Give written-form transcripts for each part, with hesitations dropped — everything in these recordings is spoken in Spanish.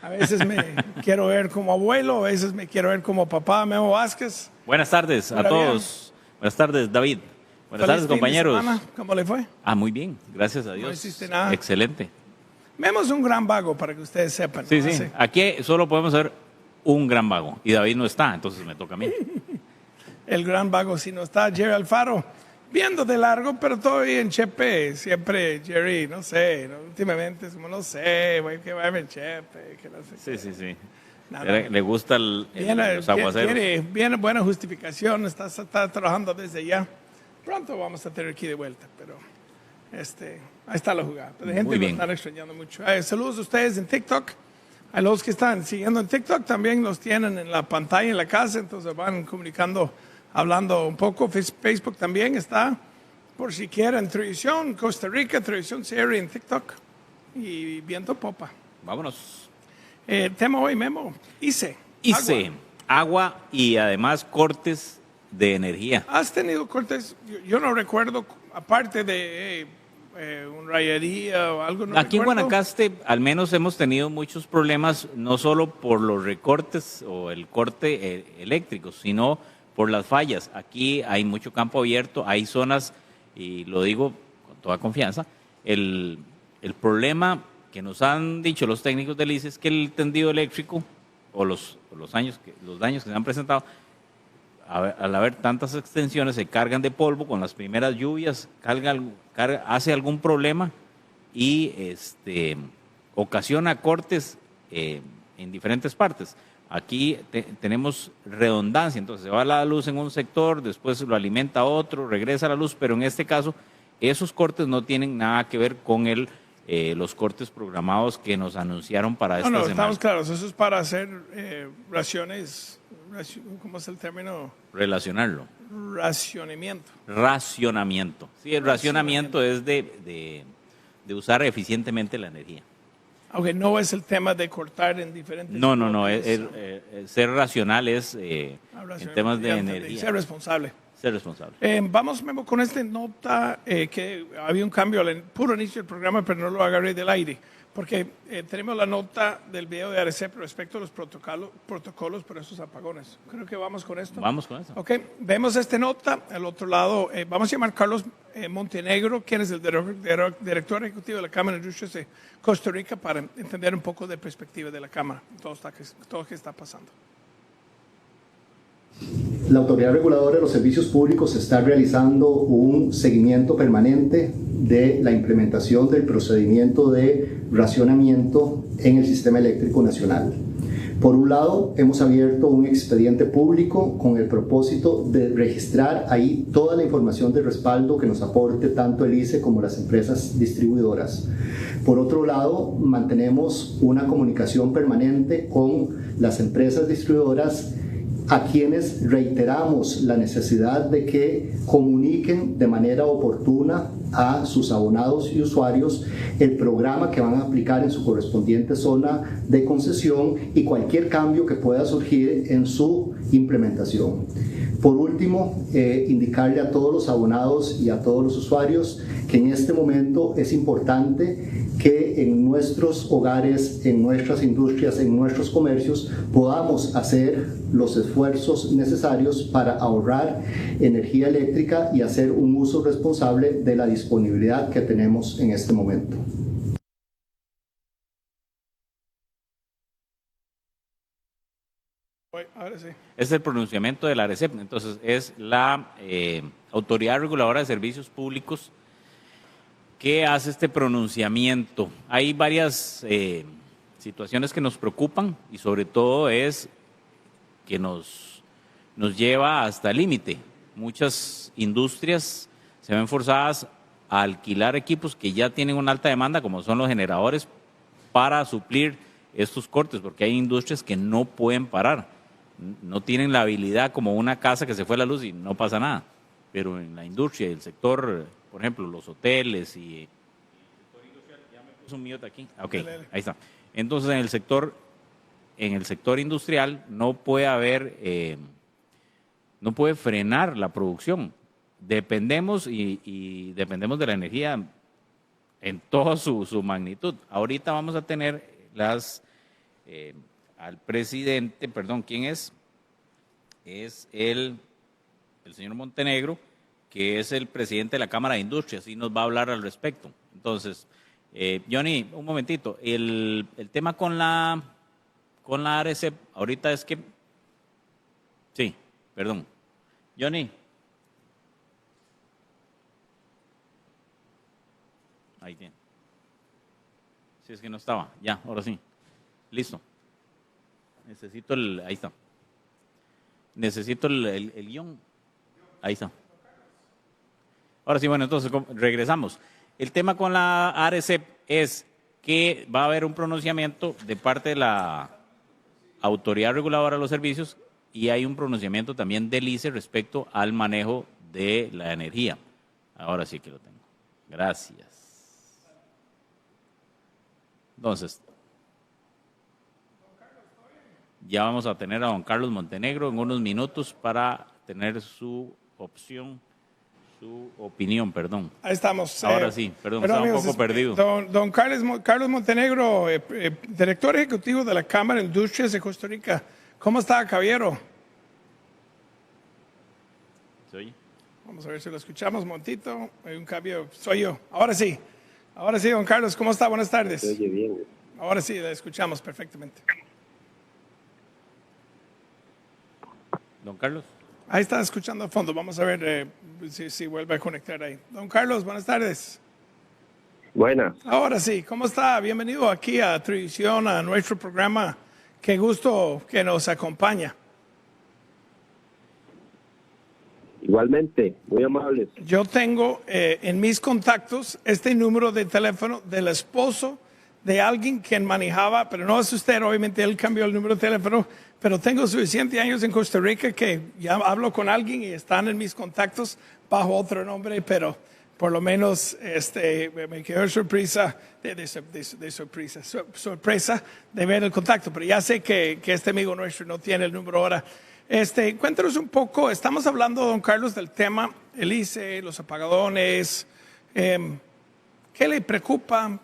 A veces me quiero ver como abuelo, a veces me quiero ver como papá, Memo Vázquez. Buenas tardes a todos. Buenas tardes, David. Buenas tardes, compañeros. ¿Cómo le fue? Muy bien, gracias a Dios. No hiciste nada. Excelente. Memo es un gran vago, para que ustedes sepan. Sí, sí. Aquí solo podemos ser un gran vago. Y David no está, entonces me toca a mí. El gran vago, si no está Jerry Alfaro, viendo de largo, pero todavía en Chepe. Siempre Jerry, no sé, últimamente es como, no sé, güey, que va a ver Chepe, que no sé. Sí. Le gusta los aguaceros. Viene buena justificación, está trabajando desde ya. Pronto vamos a tener aquí de vuelta, pero ahí está la jugada. La gente lo está extrañando mucho. Saludos a ustedes en TikTok. A los que están siguiendo en TikTok también los tienen en la pantalla en la casa, entonces van comunicando, hablando un poco. Facebook también está, por si quieren, Televisión Costa Rica, Televisión Serie en TikTok y Viento Popa. Vámonos. Tema hoy, Memo, ICE. Agua y además cortes de energía. ¿Has tenido cortes? Yo no recuerdo, aparte de un rayería o algo. No Aquí recuerdo. en Guanacaste al menos hemos tenido muchos problemas, no solo por los recortes o el corte eléctrico, sino por las fallas. Aquí hay mucho campo abierto, hay zonas, y lo digo con toda confianza, el problema que nos han dicho los técnicos del ICE es que el tendido eléctrico o los daños que se han presentado, al haber tantas extensiones, se cargan de polvo con las primeras lluvias, hace algún problema y ocasiona cortes en diferentes partes. Aquí tenemos redundancia, entonces se va la luz en un sector, después lo alimenta otro, regresa la luz, pero en este caso esos cortes no tienen nada que ver con los cortes programados que nos anunciaron para esta semana. Estamos claros, eso es para hacer raciones, ¿cómo es el término? Relacionarlo. Racionamiento. Sí, el racionamiento es de usar eficientemente la energía. Aunque no es el tema de cortar en diferentes... No, ser racional es en temas de energía. Ser responsable. Vamos, Memo, con esta nota que había un cambio al puro inicio del programa, pero no lo agarré del aire, porque tenemos la nota del video de ARECEP respecto a los protocolos por esos apagones. Creo que vamos con esto. Vamos con eso. Ok, vemos esta nota. Al otro lado, vamos a llamar a Carlos Montenegro, quien es el director ejecutivo de la Cámara de Industrias de Costa Rica, para entender un poco de perspectiva de la Cámara, todo lo que está pasando. La Autoridad Reguladora de los Servicios Públicos está realizando un seguimiento permanente de la implementación del procedimiento de racionamiento en el Sistema Eléctrico Nacional. Por un lado, hemos abierto un expediente público con el propósito de registrar ahí toda la información de respaldo que nos aporte tanto el ICE como las empresas distribuidoras. Por otro lado, mantenemos una comunicación permanente con las empresas distribuidoras, a quienes reiteramos la necesidad de que comuniquen de manera oportuna a sus abonados y usuarios el programa que van a aplicar en su correspondiente zona de concesión y cualquier cambio que pueda surgir en su implementación. Por último, indicarle a todos los abonados y a todos los usuarios que en este momento es importante que en nuestros hogares, en nuestras industrias, en nuestros comercios, podamos hacer los esfuerzos necesarios para ahorrar energía eléctrica y hacer un uso responsable de la disponibilidad que tenemos en este momento. Ahora sí. Es el pronunciamiento de la ARECEP, entonces es la Autoridad Reguladora de Servicios Públicos que hace este pronunciamiento. Hay varias situaciones que nos preocupan y sobre todo es que nos lleva hasta el límite. Muchas industrias se ven forzadas a alquilar equipos que ya tienen una alta demanda, como son los generadores, para suplir estos cortes, porque hay industrias que no pueden parar. No tienen la habilidad como una casa que se fue la luz y no pasa nada. Pero en la industria y el sector, por ejemplo, los hoteles y el sector industrial, ya me puso un mute aquí. Ok, ahí está. Entonces, en el sector industrial no puede haber, no puede frenar la producción. Dependemos y dependemos de la energía en toda su magnitud. Ahorita vamos a tener las al presidente, perdón, ¿quién es? Es el señor Montenegro, que es el presidente de la Cámara de Industrias, y nos va a hablar al respecto. Entonces, Johnny, un momentito, el tema con la ARECEP, ahorita es que... Sí, perdón. Johnny. Ahí tiene. Si es que no estaba. Ya, ahora sí. Listo. Necesito ahí está. Necesito el guión. Ahí está. Ahora sí, bueno, entonces regresamos. El tema con la ARECEP es que va a haber un pronunciamiento de parte de la Autoridad Reguladora de los Servicios y hay un pronunciamiento también del ICE respecto al manejo de la energía. Ahora sí que lo tengo. Gracias. Entonces, ya vamos a tener a don Carlos Montenegro en unos minutos para tener su opinión, perdón. Ahí estamos. Ahora sí, perdón, estaba un poco perdido. Don Carlos Montenegro, director ejecutivo de la Cámara de Industrias de Costa Rica. ¿Cómo está, caballero? ¿Soy? Vamos a ver si lo escuchamos, montito. Hay un cambio. Soy yo. Ahora sí, don Carlos, ¿cómo está? Buenas tardes. Se oye bien. Ahora sí, la escuchamos perfectamente. Don Carlos. Ahí está escuchando a fondo. Vamos a ver si vuelve a conectar ahí. Don Carlos, buenas tardes. Buenas. Ahora sí, ¿cómo está? Bienvenido aquí a Televisión, a nuestro programa. Qué gusto que nos acompaña. Igualmente, muy amables. Yo tengo en mis contactos este número de teléfono del esposo de alguien quien manejaba, pero no es usted, obviamente él cambió el número de teléfono, pero tengo suficientes años en Costa Rica que ya hablo con alguien y están en mis contactos bajo otro nombre, pero por lo menos me quedó sorpresa de ver el contacto, pero ya sé que este amigo nuestro no tiene el número ahora. Cuéntanos un poco, estamos hablando, don Carlos, del tema, el ICE, los apagones, ¿qué le preocupa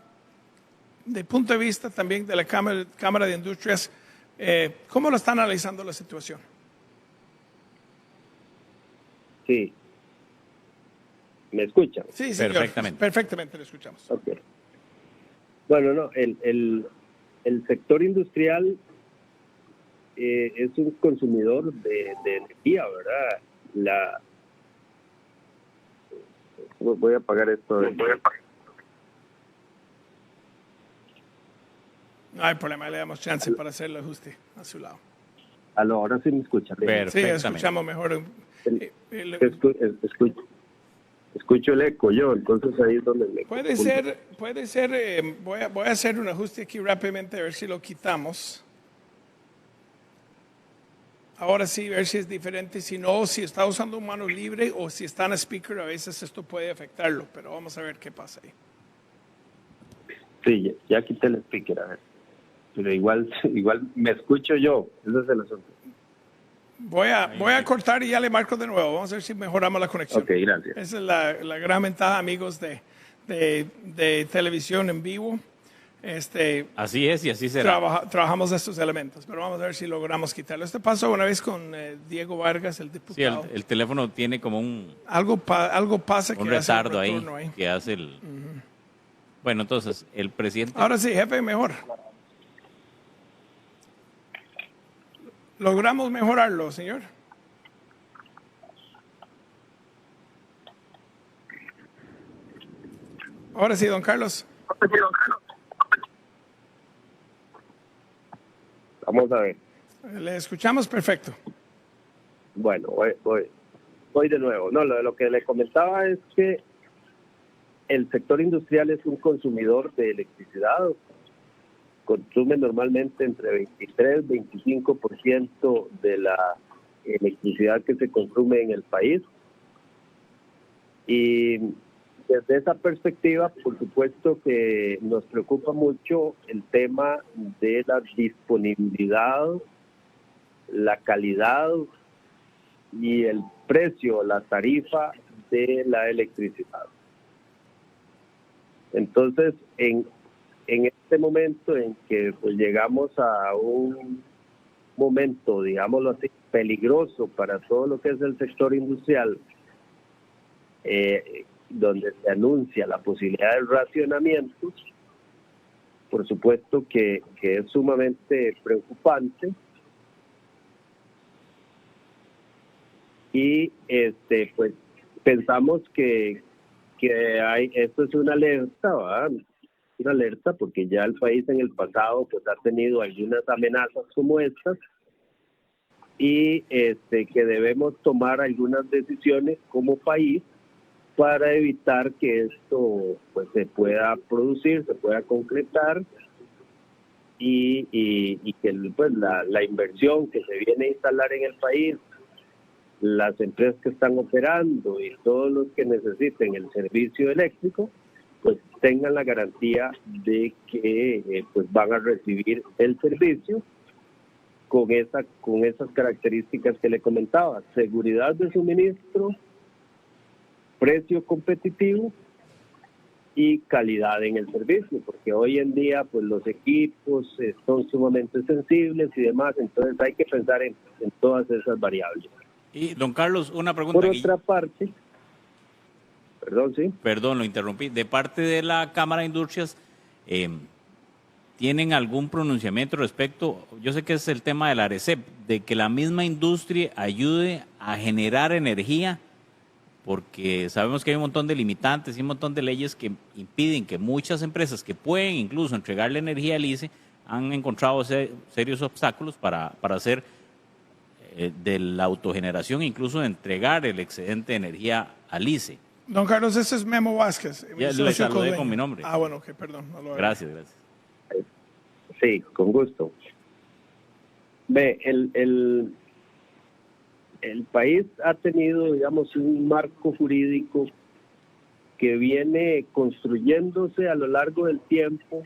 de punto de vista también de la Cámara de Industrias? ¿Cómo lo están analizando la situación? Sí. ¿Me escuchan? Sí, señor. Perfectamente. Perfectamente lo escuchamos. Okay. Bueno, no, el sector industrial es un consumidor de energía, ¿verdad? Voy a apagar esto. No hay problema, le damos chance para hacer el ajuste a su lado. Ahora sí me escuchan. Sí, escuchamos mejor. Escucho el eco yo, entonces ahí es donde me... Puede ser, voy a hacer un ajuste aquí rápidamente a ver si lo quitamos. Ahora sí, ver si es diferente, si no, si está usando un mano libre o si está en speaker, a veces esto puede afectarlo, pero vamos a ver qué pasa ahí. Sí, ya quité el speaker, a ver. Pero igual me escucho yo, ese es el asunto. Voy a cortar y ya le marco de nuevo. Vamos a ver si mejoramos la conexión. Ok, gracias. Esa es la gran ventaja, amigos, de televisión en vivo. Así es y así será. Trabajamos estos elementos, pero vamos a ver si logramos quitarlo. Esto pasó una vez con Diego Vargas, el diputado. Sí, el teléfono tiene como algo pasa que un retardo ahí que hace el... Bueno, entonces, el presidente... Ahora sí, jefe, mejor. ¿Logramos mejorarlo, señor? Ahora sí, don Carlos. Vamos a ver. Le escuchamos perfecto. Bueno, voy de nuevo. No, lo que le comentaba es que el sector industrial es un consumidor de electricidad. Consume normalmente entre 23 y 25% de la electricidad que se consume en el país. Y desde esa perspectiva, por supuesto que nos preocupa mucho el tema de la disponibilidad, la calidad y el precio, la tarifa de la electricidad. Entonces, en en este momento en que pues llegamos a un momento, digámoslo así, peligroso para todo lo que es el sector industrial, donde se anuncia la posibilidad de racionamientos, por supuesto que es sumamente preocupante. Y pues pensamos que esto es una alerta, ¿verdad? Una alerta porque ya el país en el pasado pues ha tenido algunas amenazas como estas, y que debemos tomar algunas decisiones como país para evitar que esto pues se pueda producir, se pueda concretar, y que pues la inversión que se viene a instalar en el país, las empresas que están operando y todos los que necesiten el servicio eléctrico, pues tengan la garantía de que pues van a recibir el servicio con esas características que le comentaba: seguridad de suministro, precio competitivo y calidad en el servicio, porque hoy en día pues los equipos son sumamente sensibles y demás, entonces hay que pensar en todas esas variables. Y don Carlos, una pregunta. Por otra parte, perdón, sí. Perdón, lo interrumpí. De parte de la Cámara de Industrias, ¿tienen algún pronunciamiento respecto? Yo sé que es el tema de la ARECEP, de que la misma industria ayude a generar energía, porque sabemos que hay un montón de limitantes y un montón de leyes que impiden que muchas empresas que pueden incluso entregarle energía al ICE han encontrado serios obstáculos para hacer de la autogeneración, incluso de entregar el excedente de energía al ICE. Don Carlos, ese es Memo Vázquez. Ya lo saludé con mi nombre. Ah, bueno, ok, perdón. No gracias. Sí, con gusto. Ve, el país ha tenido, digamos, un marco jurídico que viene construyéndose a lo largo del tiempo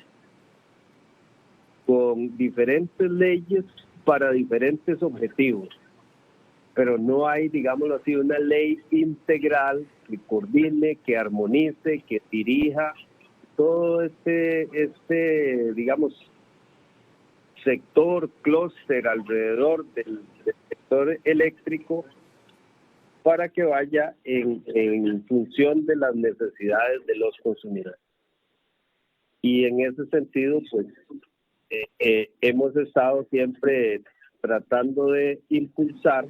con diferentes leyes para diferentes objetivos, pero no hay, digámoslo así, una ley integral que coordine, que armonice, que dirija todo digamos, sector, clúster alrededor del sector eléctrico, para que vaya en función de las necesidades de los consumidores. Y en ese sentido, pues, hemos estado siempre tratando de impulsar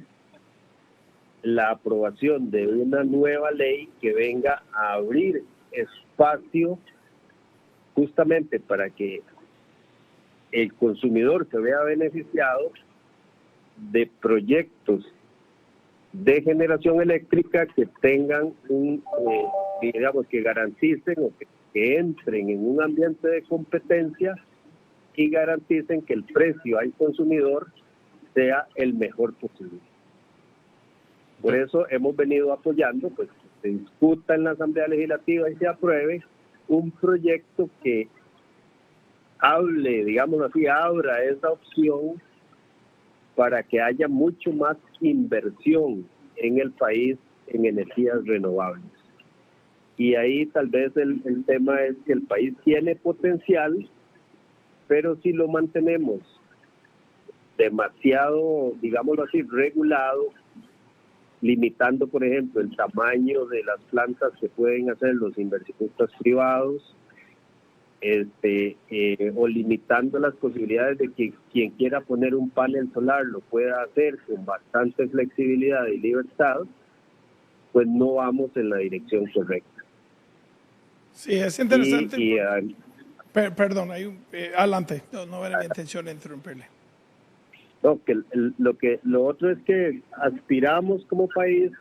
la aprobación de una nueva ley que venga a abrir espacio justamente para que el consumidor se vea beneficiado de proyectos de generación eléctrica que tengan digamos, que garanticen o que entren en un ambiente de competencia y garanticen que el precio al consumidor sea el mejor posible. Por eso hemos venido apoyando, pues, que se discuta en la Asamblea Legislativa y se apruebe un proyecto que hable, digamos así, abra esa opción para que haya mucho más inversión en el país en energías renovables. Y ahí tal vez el tema es que el país tiene potencial, pero si lo mantenemos demasiado, digámoslo así, regulado, limitando, por ejemplo, el tamaño de las plantas que pueden hacer los inversionistas privados, o limitando las posibilidades de que quien quiera poner un panel solar lo pueda hacer con bastante flexibilidad y libertad, pues no vamos en la dirección correcta. Sí, es interesante. Perdón, adelante, no era mi intención interrumpirle. No, lo otro es que aspiramos como país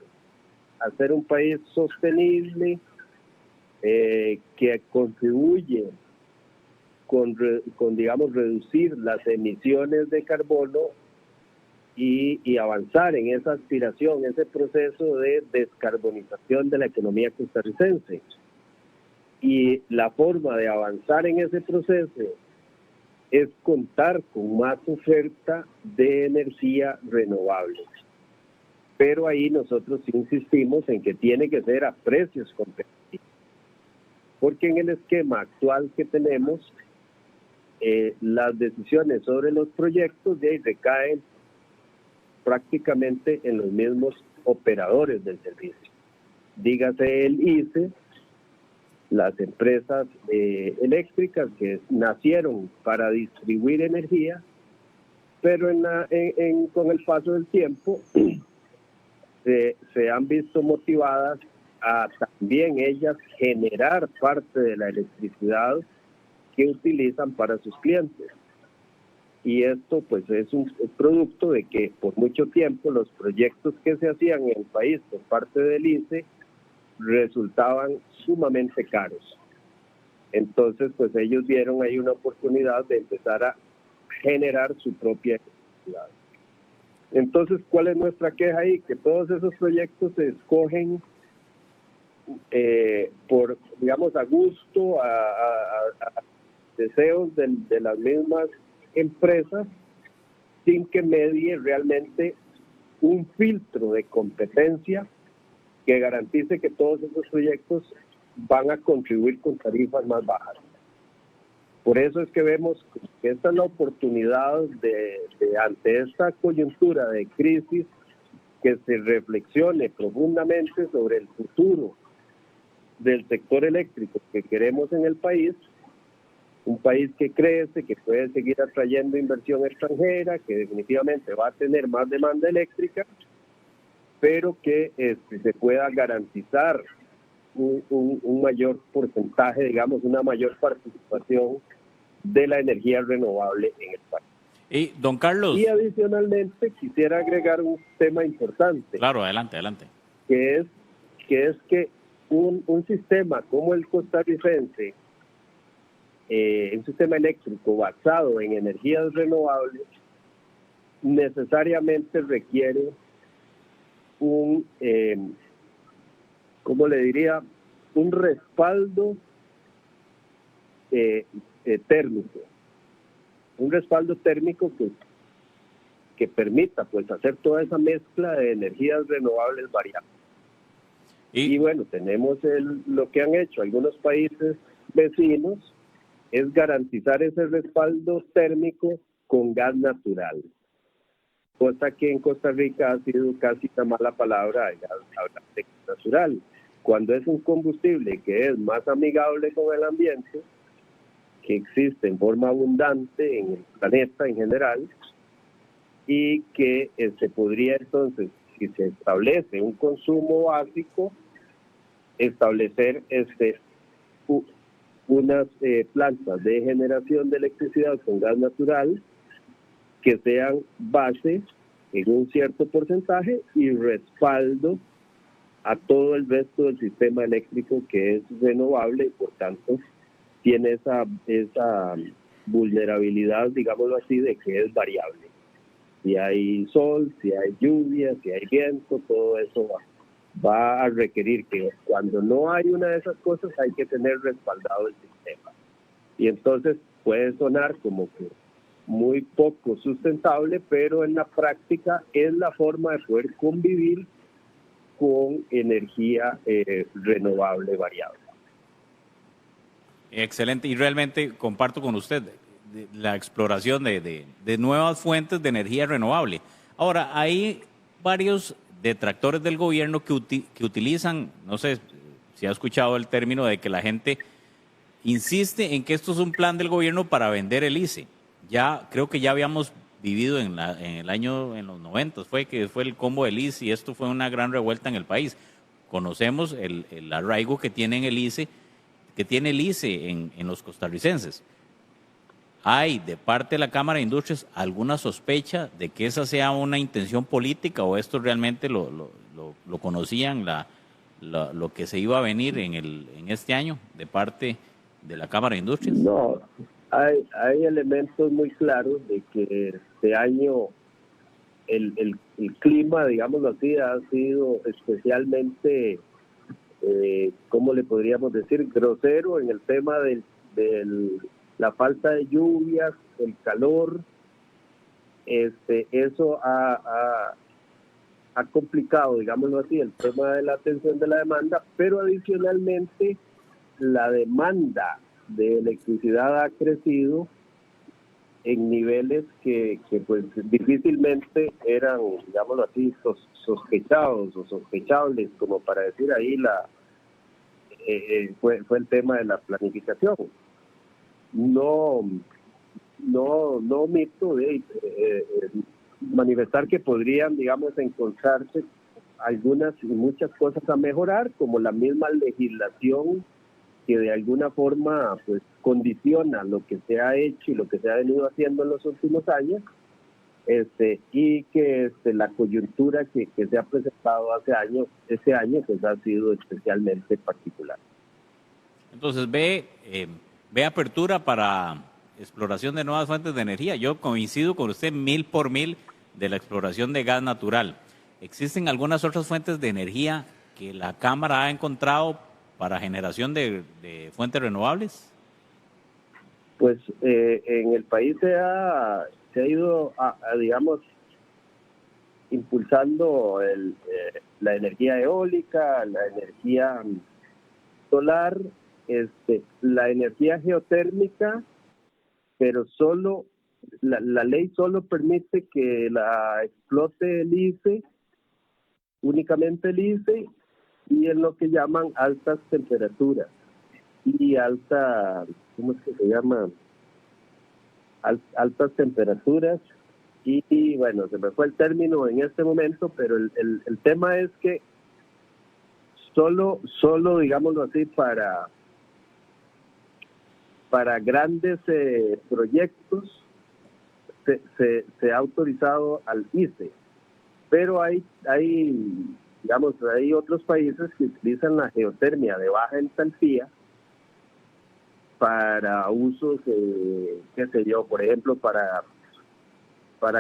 a ser un país sostenible, que contribuye con, digamos, reducir las emisiones de carbono y avanzar en esa aspiración, ese proceso de descarbonización de la economía costarricense. Y la forma de avanzar en ese proceso es contar con más oferta de energía renovable. Pero ahí nosotros insistimos en que tiene que ser a precios competitivos. Porque en el esquema actual que tenemos, las decisiones sobre los proyectos de ahí recaen prácticamente en los mismos operadores del servicio. Dígase el ICE, las empresas eléctricas que nacieron para distribuir energía, pero con el paso del tiempo se han visto motivadas a también ellas generar parte de la electricidad que utilizan para sus clientes. Y esto pues es un producto de que por mucho tiempo los proyectos que se hacían en el país por parte del ICE resultaban sumamente caros. Entonces pues ellos vieron ahí una oportunidad de empezar a generar su propia electricidad. Entonces, ¿cuál es nuestra queja ahí? Que todos esos proyectos se escogen por, digamos, a gusto, a deseos de las mismas empresas, sin que medie realmente un filtro de competencia que garantice que todos esos proyectos van a contribuir con tarifas más bajas. Por eso es que vemos que esta es la oportunidad de ante esta coyuntura de crisis, que se reflexione profundamente sobre el futuro del sector eléctrico que queremos en el país, un país que crece, que puede seguir atrayendo inversión extranjera, que definitivamente va a tener más demanda eléctrica, pero que se pueda garantizar un mayor porcentaje, digamos, una mayor participación de la energía renovable en el país. Y don Carlos. Y adicionalmente quisiera agregar un tema importante. Claro, adelante. Que es que un sistema como el costarricense, un sistema eléctrico basado en energías renovables, necesariamente requiere un, ¿cómo le diría? Un respaldo térmico. Un respaldo térmico que permita pues hacer toda esa mezcla de energías renovables variables. Y bueno, tenemos lo que han hecho algunos países vecinos, es garantizar ese respaldo térmico con gas natural, cosa que en Costa Rica ha sido casi una mala palabra hablar de gas natural, cuando es un combustible que es más amigable con el ambiente, que existe en forma abundante en el planeta en general, y que se podría entonces, si se establece un consumo básico, establecer unas plantas de generación de electricidad con gas natural que sean base en un cierto porcentaje y respaldo a todo el resto del sistema eléctrico que es renovable y por tanto tiene esa vulnerabilidad, digámoslo así, de que es variable. Si hay sol, si hay lluvia, si hay viento, todo eso va a requerir que cuando no hay una de esas cosas hay que tener respaldado el sistema. Y entonces puede sonar como que muy poco sustentable, pero en la práctica es la forma de poder convivir con energía renovable variable. Excelente, y realmente comparto con usted la exploración de nuevas fuentes de energía renovable. Ahora, hay varios detractores del gobierno que utilizan, no sé si ha escuchado el término de que la gente insiste en que esto es un plan del gobierno para vender el ICE. Ya creo que ya habíamos vivido en los 90, fue el combo del ICE y esto fue una gran revuelta en el país. Conocemos el arraigo que tiene el ICE en los costarricenses. ¿Hay de parte de la Cámara de Industrias alguna sospecha de que esa sea una intención política o esto realmente lo conocían, lo que se iba a venir en este año de parte de la Cámara de Industrias? No, hay elementos muy claros de que este año el clima, digámoslo así, ha sido especialmente, ¿cómo le podríamos decir? Grosero en el tema de la falta de lluvias, el calor. Eso ha complicado, digámoslo así, el tema de la atención de la demanda, pero adicionalmente la demanda de electricidad ha crecido en niveles que pues difícilmente eran, digámoslo así, sospechados o sospechables, como para decir ahí fue el tema de la planificación. No omito de manifestar que podrían, digamos, encontrarse algunas y muchas cosas a mejorar, como la misma legislación que de alguna forma pues condiciona lo que se ha hecho y lo que se ha venido haciendo en los últimos años, y que la coyuntura que se ha presentado este año pues ha sido especialmente particular. Entonces ve apertura para exploración de nuevas fuentes de energía. Yo coincido con usted 1000 por 1000 de la exploración de gas natural. ¿Existen algunas otras fuentes de energía que la Cámara ha encontrado para generación de fuentes renovables? Pues en el país se ha ido, digamos, impulsando la energía eólica, la energía solar, la energía geotérmica, pero solo la ley solo permite que la explote el ICE, únicamente el ICE, y en lo que llaman altas temperaturas y ¿cómo es que se llama? Altas temperaturas y bueno, se me fue el término en este momento, pero el tema es que solo digámoslo así, para grandes proyectos se ha autorizado al ICE, pero hay otros países que utilizan la geotermia de baja entalpía para usos, qué sé yo, por ejemplo, para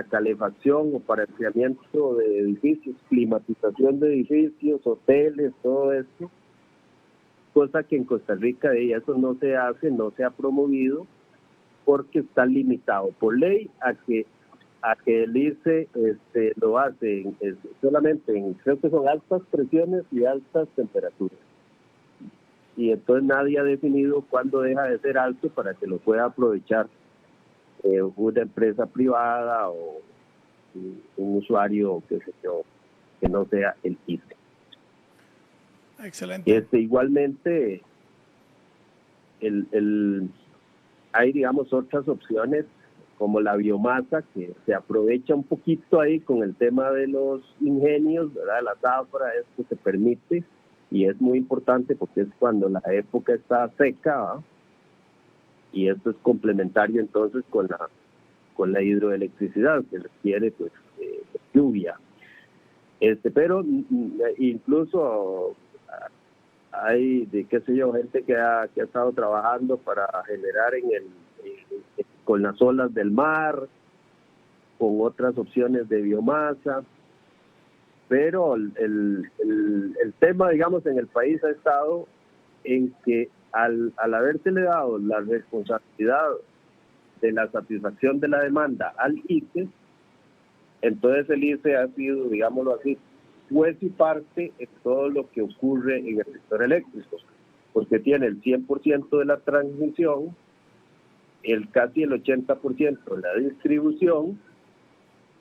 calefacción o para enfriamiento de edificios, climatización de edificios, hoteles, todo esto, cosa que en Costa Rica eso no se hace, no se ha promovido, porque está limitado por ley a que el ICE lo hace solamente creo que son altas presiones y altas temperaturas. Y entonces nadie ha definido cuándo deja de ser alto para que lo pueda aprovechar una empresa privada o un usuario, qué sé yo, que no sea el ICE. Excelente. Igualmente, hay, digamos, otras opciones como la biomasa, que se aprovecha un poquito ahí con el tema de los ingenios, ¿verdad? La zafra, esto se permite, y es muy importante porque es cuando la época está seca, ¿verdad? Y esto es complementario entonces con la hidroelectricidad, que requiere pues lluvia. Pero incluso hay, qué sé yo, gente que ha estado trabajando para generar con las olas del mar, con otras opciones de biomasa, pero el tema, digamos, en el país ha estado en que al habérsele dado la responsabilidad de la satisfacción de la demanda al ICE, entonces el ICE ha sido, digámoslo así, juez y parte en todo lo que ocurre en el sector eléctrico, porque tiene el 100% de la transmisión, casi el 80% de la distribución,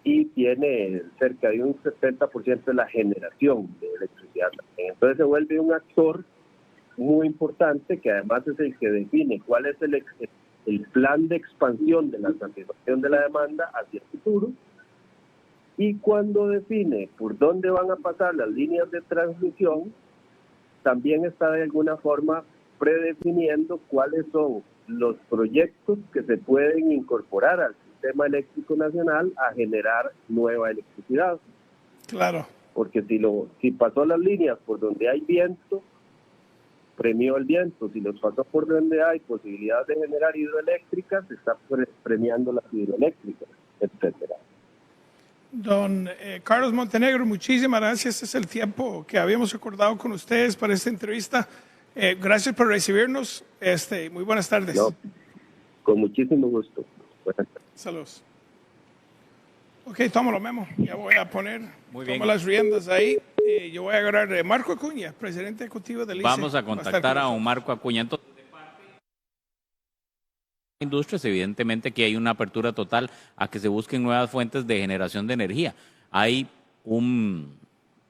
y tiene cerca de un 70% de la generación de electricidad. Entonces se vuelve un actor muy importante, que además es el que define cuál es el plan de expansión de la satisfacción de la demanda hacia el futuro, y cuando define por dónde van a pasar las líneas de transmisión, también está de alguna forma predefiniendo cuáles son los proyectos que se pueden incorporar al sistema eléctrico nacional a generar nueva electricidad. Claro. Porque si pasó las líneas por donde hay viento, premió el viento. Si los pasó por donde hay posibilidad de generar hidroeléctricas, se está premiando las hidroeléctricas, etcétera. Don Carlos Montenegro, muchísimas gracias. Este es el tiempo que habíamos acordado con ustedes para esta entrevista. Gracias por recibirnos. Muy buenas tardes. No, con muchísimo gusto. Buenas tardes. Saludos. Ok, tómalo, Memo. Ya voy a poner las riendas ahí. Yo voy a agarrar a Marco Acuña, presidente ejecutivo del ICE. Vamos a contactar a un Marco Acuña. Entonces, industrias, evidentemente que hay una apertura total a que se busquen nuevas fuentes de generación de energía. Hay un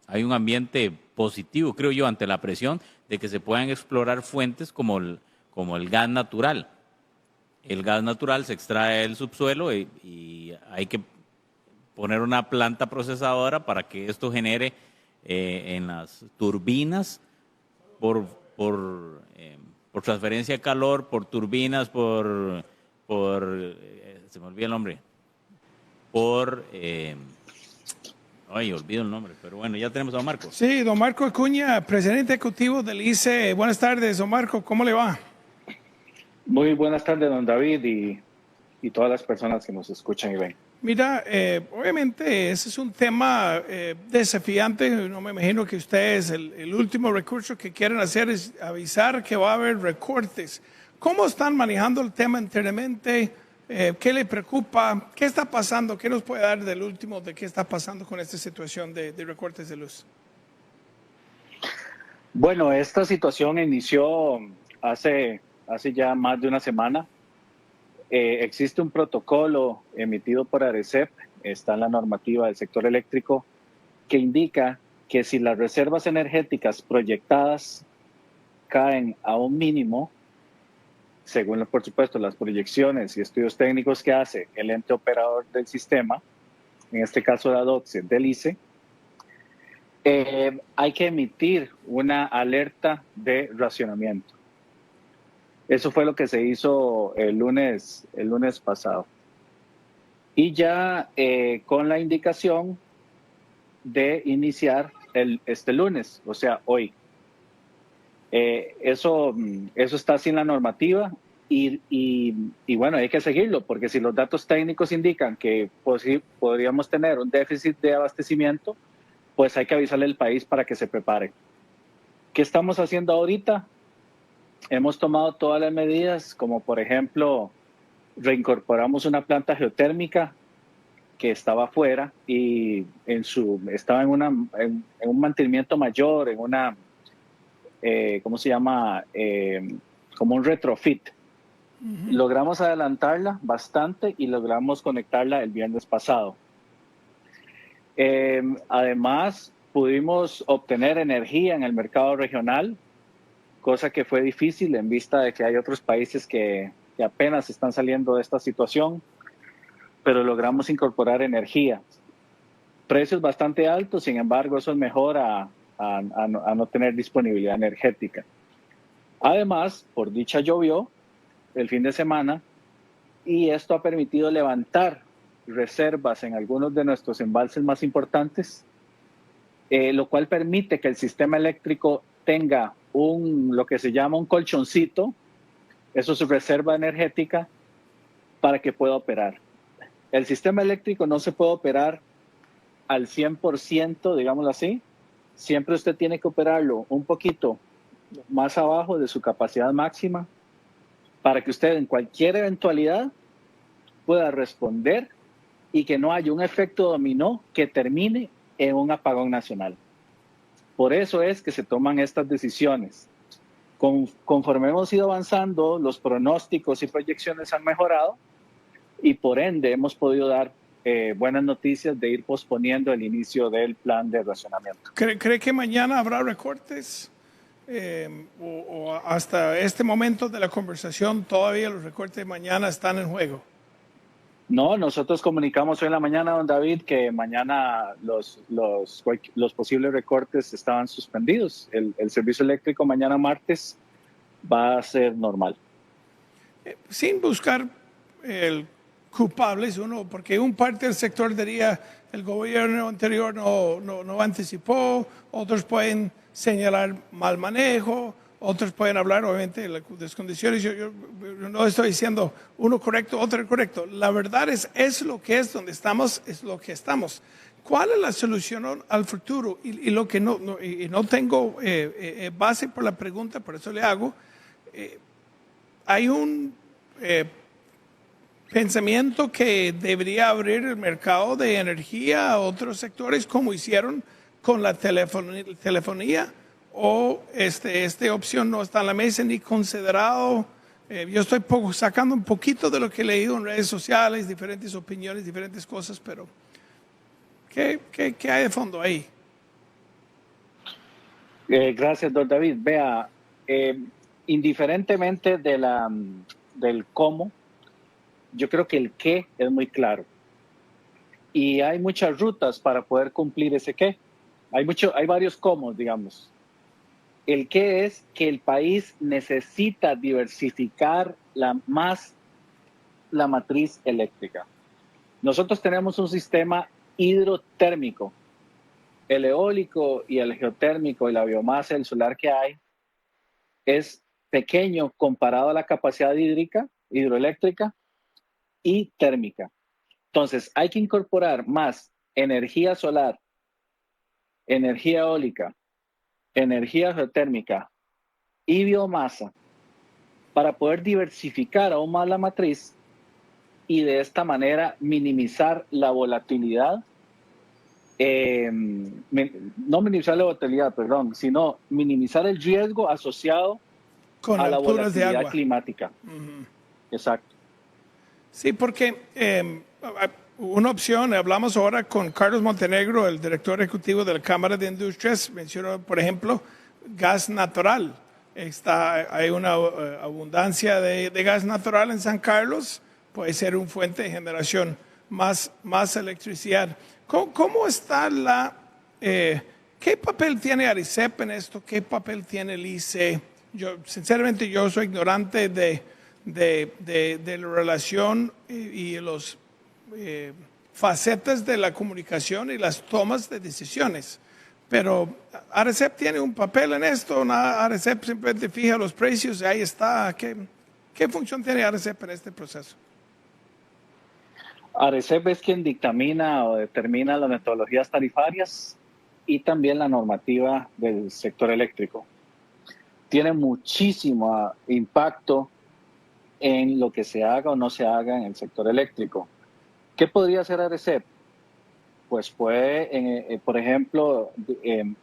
ambiente positivo, creo yo, ante la presión de que se puedan explorar fuentes como el gas natural. El gas natural se extrae del subsuelo y hay que poner una planta procesadora para que esto genere en las turbinas por transferencia de calor, por turbinas, se me olvida el nombre, olvido el nombre, pero bueno, ya tenemos a don Marco. Sí, don Marco Acuña, presidente ejecutivo del ICE. Buenas tardes, don Marco, ¿cómo le va? Muy buenas tardes, don David, y todas las personas que nos escuchan y ven. Mira, obviamente ese es un tema desafiante. No me imagino que ustedes el último recurso que quieren hacer es avisar que va a haber recortes. ¿Cómo están manejando el tema internamente? ¿Qué le preocupa? ¿Qué está pasando? ¿Qué nos puede dar del último de qué está pasando con esta situación de recortes de luz? Bueno, esta situación inició hace ya más de una semana. Existe un protocolo emitido por ARECEP, está en la normativa del sector eléctrico, que indica que si las reservas energéticas proyectadas caen a un mínimo, según, por supuesto, las proyecciones y estudios técnicos que hace el ente operador del sistema, en este caso la DOCSE del ICE, hay que emitir una alerta de racionamiento. Eso fue lo que se hizo el lunes pasado. Y ya con la indicación de iniciar este lunes, o sea, hoy. Eso está así en la normativa y bueno, hay que seguirlo, porque si los datos técnicos indican que podríamos tener un déficit de abastecimiento, pues hay que avisarle al país para que se prepare. ¿Qué estamos haciendo ahorita? Hemos tomado todas las medidas, como por ejemplo, reincorporamos una planta geotérmica que estaba afuera y estaba en un mantenimiento mayor, en una, ¿cómo se llama? Como un retrofit. Logramos adelantarla bastante y logramos conectarla el viernes pasado. Además, pudimos obtener energía en el mercado regional, cosa que fue difícil en vista de que hay otros países que apenas están saliendo de esta situación, pero logramos incorporar energía. Precios bastante altos, sin embargo, eso es mejor a no tener disponibilidad energética. Además, por dicha llovió el fin de semana y esto ha permitido levantar reservas en algunos de nuestros embalses más importantes, lo cual permite que el sistema eléctrico tenga lo que se llama un colchoncito, eso es su reserva energética, para que pueda operar. El sistema eléctrico no se puede operar al 100%, digámoslo así. Siempre usted tiene que operarlo un poquito más abajo de su capacidad máxima para que usted en cualquier eventualidad pueda responder y que no haya un efecto dominó que termine en un apagón nacional. Por eso es que se toman estas decisiones. Conforme hemos ido avanzando, los pronósticos y proyecciones han mejorado y por ende hemos podido dar buenas noticias de ir posponiendo el inicio del plan de racionamiento. ¿Cree que mañana habrá recortes? O hasta este momento de la conversación todavía los recortes de mañana están en juego? No, nosotros comunicamos hoy en la mañana, don David, que mañana los posibles recortes estaban suspendidos. El servicio eléctrico mañana martes va a ser normal. Sin buscar el culpables, porque un parte del sector diría el gobierno anterior no anticipó, otros pueden señalar mal manejo, otros pueden hablar obviamente de las condiciones. Yo no estoy diciendo uno correcto, otro incorrecto. La verdad es lo que es, donde estamos, es lo que estamos. ¿Cuál es la solución al futuro? Y lo que no tengo base por la pregunta, por eso le hago. Hay un pensamiento que debería abrir el mercado de energía a otros sectores, como hicieron con la telefonía, o esta opción no está en la mesa ni considerado Yo estoy sacando un poquito de lo que he leído en redes sociales, diferentes opiniones, diferentes cosas, pero ¿qué hay de fondo ahí? Gracias, don David. Vea, indiferentemente del cómo, yo creo que el qué es muy claro. Y hay muchas rutas para poder cumplir ese qué. Hay varios cómo, digamos. El qué es que el país necesita diversificar más la matriz eléctrica. Nosotros tenemos un sistema hidrotérmico. El eólico y el geotérmico y la biomasa, el solar que hay, es pequeño comparado a la capacidad hidroeléctrica y térmica. Entonces, hay que incorporar más energía solar, energía eólica, energía geotérmica y biomasa para poder diversificar aún más la matriz y de esta manera minimizar la volatilidad, no minimizar la volatilidad, perdón, sino minimizar el riesgo asociado con a la alturas de volatilidad agua climática. Exacto. Sí, porque una opción, hablamos ahora con Carlos Montenegro, el director ejecutivo de la Cámara de Industrias, mencionó, por ejemplo, gas natural. Hay una abundancia de gas natural en San Carlos, puede ser una fuente de generación más electricidad. ¿Cómo está qué papel tiene ARICEP en esto? ¿Qué papel tiene el ICE? Sinceramente, yo soy ignorante de la relación y los facetas de la comunicación y las tomas de decisiones. Pero ARICEP tiene un papel en esto, ARICEP simplemente fija los precios y ahí está. ¿Qué función tiene ARICEP en este proceso? ARICEP es quien dictamina o determina las metodologías tarifarias y también la normativa del sector eléctrico. Tiene muchísimo impacto en lo que se haga o no se haga en el sector eléctrico. ¿Qué podría hacer ARICEP? Pues puede, por ejemplo,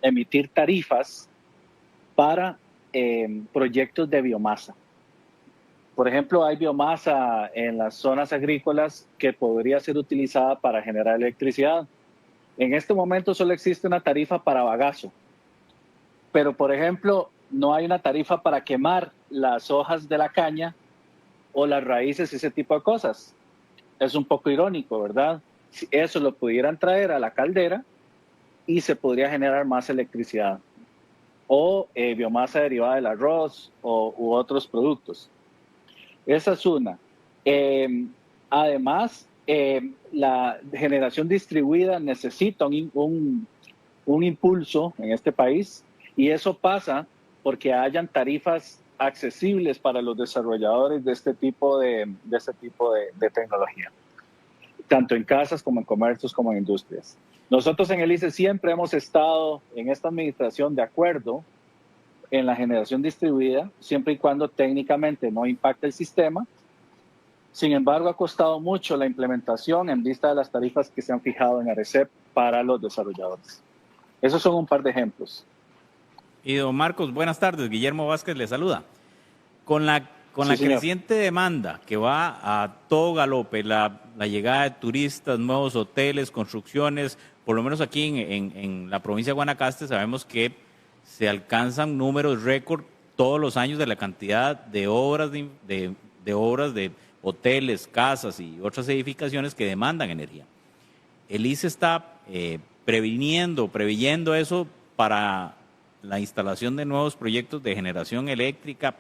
emitir tarifas para proyectos de biomasa. Por ejemplo, hay biomasa en las zonas agrícolas que podría ser utilizada para generar electricidad. En este momento solo existe una tarifa para bagazo, pero por ejemplo, no hay una tarifa para quemar las hojas de la caña o las raíces, ese tipo de cosas. Es un poco irónico, ¿verdad? Si eso lo pudieran traer a la caldera y se podría generar más electricidad. O biomasa derivada del arroz u otros productos. Esa es una. Además, la generación distribuida necesita un impulso en este país y eso pasa porque hayan tarifas accesibles para los desarrolladores de este tipo de tecnología, tanto en casas como en comercios como en industrias. Nosotros en el ICE siempre hemos estado en esta administración de acuerdo en la generación distribuida, siempre y cuando técnicamente no impacte el sistema. Sin embargo, ha costado mucho la implementación en vista de las tarifas que se han fijado en ARICEP para los desarrolladores. Esos son un par de ejemplos. Y don Marcos, buenas tardes. Guillermo Vázquez le saluda. Con la creciente demanda que va a todo galope, la llegada de turistas, nuevos hoteles, construcciones, por lo menos aquí en la provincia de Guanacaste sabemos que se alcanzan números récord todos los años de la cantidad de obras de hoteles, casas y otras edificaciones que demandan energía. El ICE está preveyendo eso para la instalación de nuevos proyectos de generación eléctrica.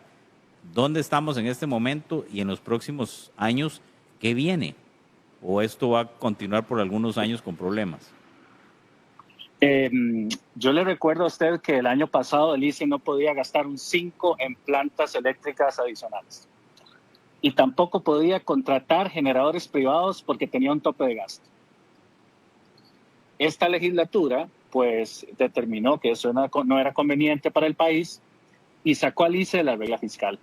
¿Dónde estamos en este momento y en los próximos años qué viene? ¿O esto va a continuar por algunos años con problemas? Yo le recuerdo a usted que el año pasado el ICE no podía gastar un 5 en plantas eléctricas adicionales. Y tampoco podía contratar generadores privados porque tenía un tope de gasto. Esta legislatura pues determinó que eso no era conveniente para el país y sacó al ICE de la regla fiscal.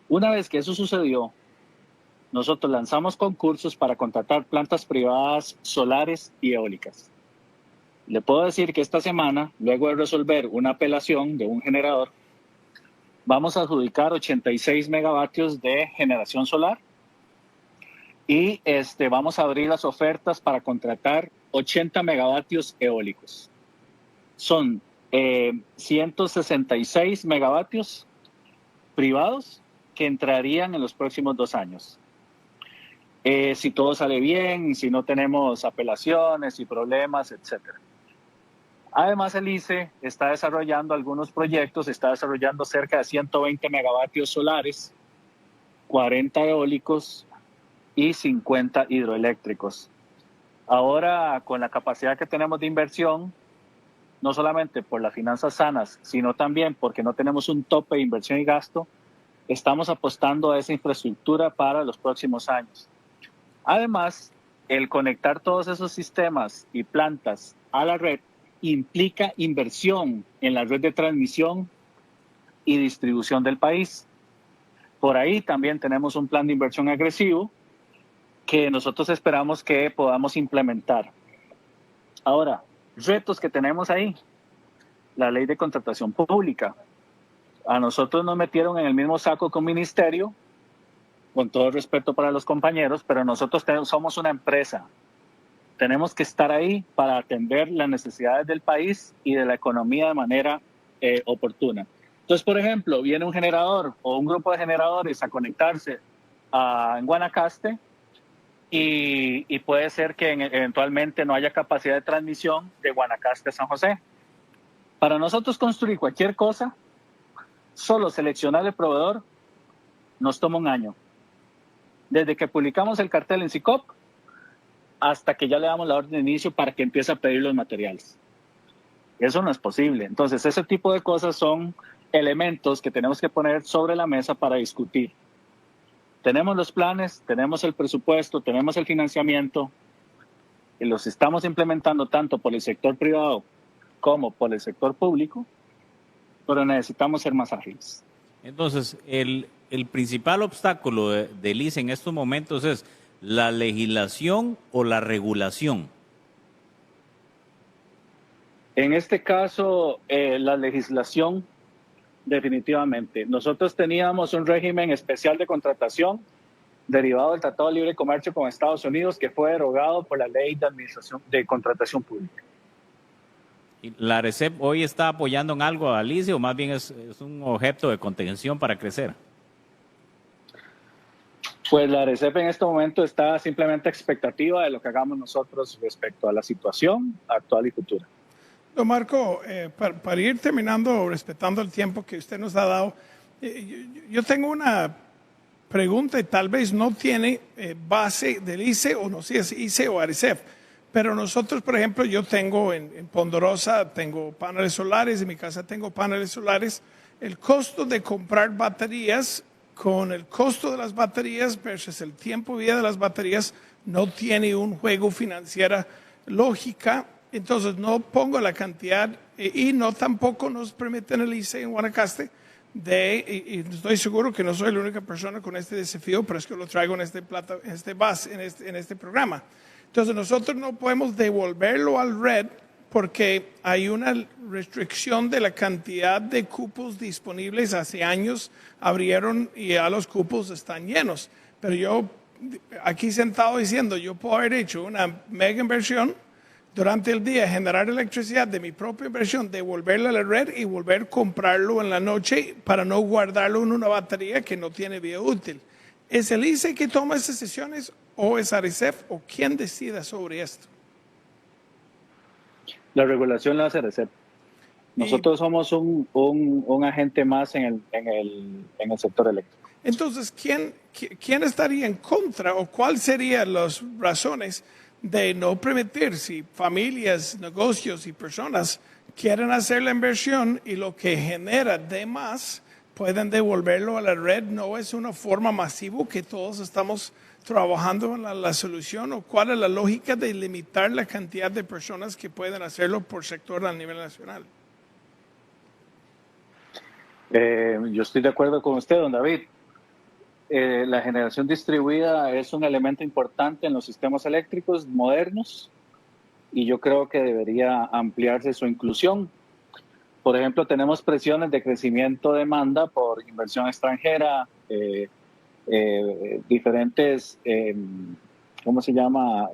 Una vez que eso sucedió, nosotros lanzamos concursos para contratar plantas privadas solares y eólicas. Le puedo decir que esta semana, luego de resolver una apelación de un generador, Vamos a adjudicar 86 megavatios de generación solar y vamos a abrir las ofertas para contratar 80 megavatios eólicos. Son 166 megavatios privados que entrarían en los próximos 2 años. Si todo sale bien, si no tenemos apelaciones y problemas, etc. Además, el ICE está desarrollando algunos proyectos, está desarrollando cerca de 120 megavatios solares, 40 eólicos y 50 hidroeléctricos. Ahora, con la capacidad que tenemos de inversión, no solamente por las finanzas sanas, sino también porque no tenemos un tope de inversión y gasto, estamos apostando a esa infraestructura para los próximos años. Además, el conectar todos esos sistemas y plantas a la red implica inversión en la red de transmisión y distribución del país. Por ahí también tenemos un plan de inversión agresivo que nosotros esperamos que podamos implementar. Ahora, retos que tenemos ahí. La ley de contratación pública. A nosotros nos metieron en el mismo saco con ministerio, con todo el respeto para los compañeros, pero nosotros somos una empresa. Tenemos que estar ahí para atender las necesidades del país y de la economía de manera oportuna. Entonces, por ejemplo, viene un generador o un grupo de generadores a conectarse en Guanacaste y puede ser que eventualmente no haya capacidad de transmisión de Guanacaste a San José. Para nosotros construir cualquier cosa, solo seleccionar el proveedor nos toma 1 año. Desde que publicamos el cartel en SICOP hasta que ya le damos la orden de inicio para que empiece a pedir los materiales. Eso no es posible. Entonces, ese tipo de cosas son elementos que tenemos que poner sobre la mesa para discutir. Tenemos los planes, tenemos el presupuesto, tenemos el financiamiento y los estamos implementando tanto por el sector privado como por el sector público, pero necesitamos ser más ágiles. Entonces, el principal obstáculo del ICE en estos momentos es la legislación o la regulación. En este caso, la legislación, definitivamente. Nosotros teníamos un régimen especial de contratación derivado del Tratado de Libre Comercio con Estados Unidos que fue derogado por la Ley de Administración de Contratación Pública. ¿La ARECEP hoy está apoyando en algo al ICE o más bien es un objeto de contención para crecer? Pues la ARECEP en este momento está simplemente a expectativa de lo que hagamos nosotros respecto a la situación actual y futura. Don Marco, para ir terminando, respetando el tiempo que usted nos ha dado, yo tengo una pregunta y tal vez no tiene base del ICE o no sé si es ICE o ARECEP, pero nosotros, por ejemplo, yo tengo en Ponderosa, tengo paneles solares, en mi casa tengo paneles solares. El costo de comprar baterías con el costo de las baterías versus el tiempo de vida de las baterías no tiene un juego financiera lógica. Entonces no pongo la cantidad y no tampoco nos permiten el ICE en Guanacaste y estoy seguro que no soy la única persona con este desafío, pero es que lo traigo en este programa. Entonces nosotros no podemos devolverlo al red porque hay una restricción de la cantidad de cupos disponibles. Hace años abrieron y ya los cupos están llenos. Pero yo aquí sentado diciendo, yo puedo haber hecho una mega inversión durante el día, generar electricidad de mi propia inversión, devolverla a la red y volver a comprarlo en la noche para no guardarlo en una batería que no tiene vida útil. ¿Es el ICE que toma esas decisiones o es ARECEP o quién decida sobre esto? La regulación la hace ARECEP. Nosotros somos un agente más en el sector eléctrico. Entonces, ¿quién estaría en contra o cuáles serían las razones de no permitir si familias, negocios y personas quieren hacer la inversión y lo que genera de más pueden devolverlo a la red? ¿No es una forma masiva que todos estamos trabajando en la solución? ¿O cuál es la lógica de limitar la cantidad de personas que pueden hacerlo por sector a nivel nacional? Yo estoy de acuerdo con usted, don David. La generación distribuida es un elemento importante en los sistemas eléctricos modernos y yo creo que debería ampliarse su inclusión. Por ejemplo, tenemos presiones de crecimiento de demanda por inversión extranjera, diferentes, ¿cómo se llama?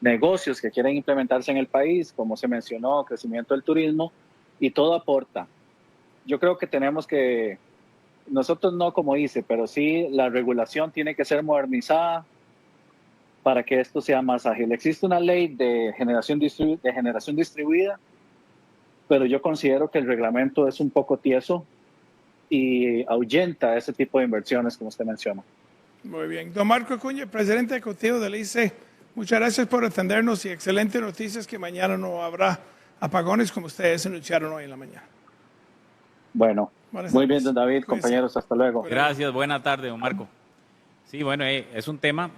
Negocios que quieren implementarse en el país, como se mencionó, crecimiento del turismo, y todo aporta. Yo creo que tenemos que, nosotros no como dice, pero sí la regulación tiene que ser modernizada para que esto sea más ágil. Existe una ley de generación distribuida, pero yo considero que el reglamento es un poco tieso y ahuyenta ese tipo de inversiones, como usted menciona. Muy bien. Don Marco Acuña, presidente ejecutivo del ICE, muchas gracias por atendernos y excelentes noticias que mañana no habrá apagones como ustedes anunciaron hoy en la mañana. Bueno, muy bien, don David, compañeros, hasta luego. Gracias, buena tarde, don Marco. Sí, bueno, es un tema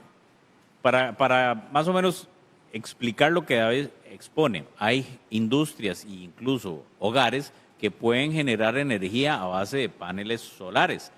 para más o menos explicar lo que David expone. Hay industrias e incluso hogares que pueden generar energía a base de paneles solares.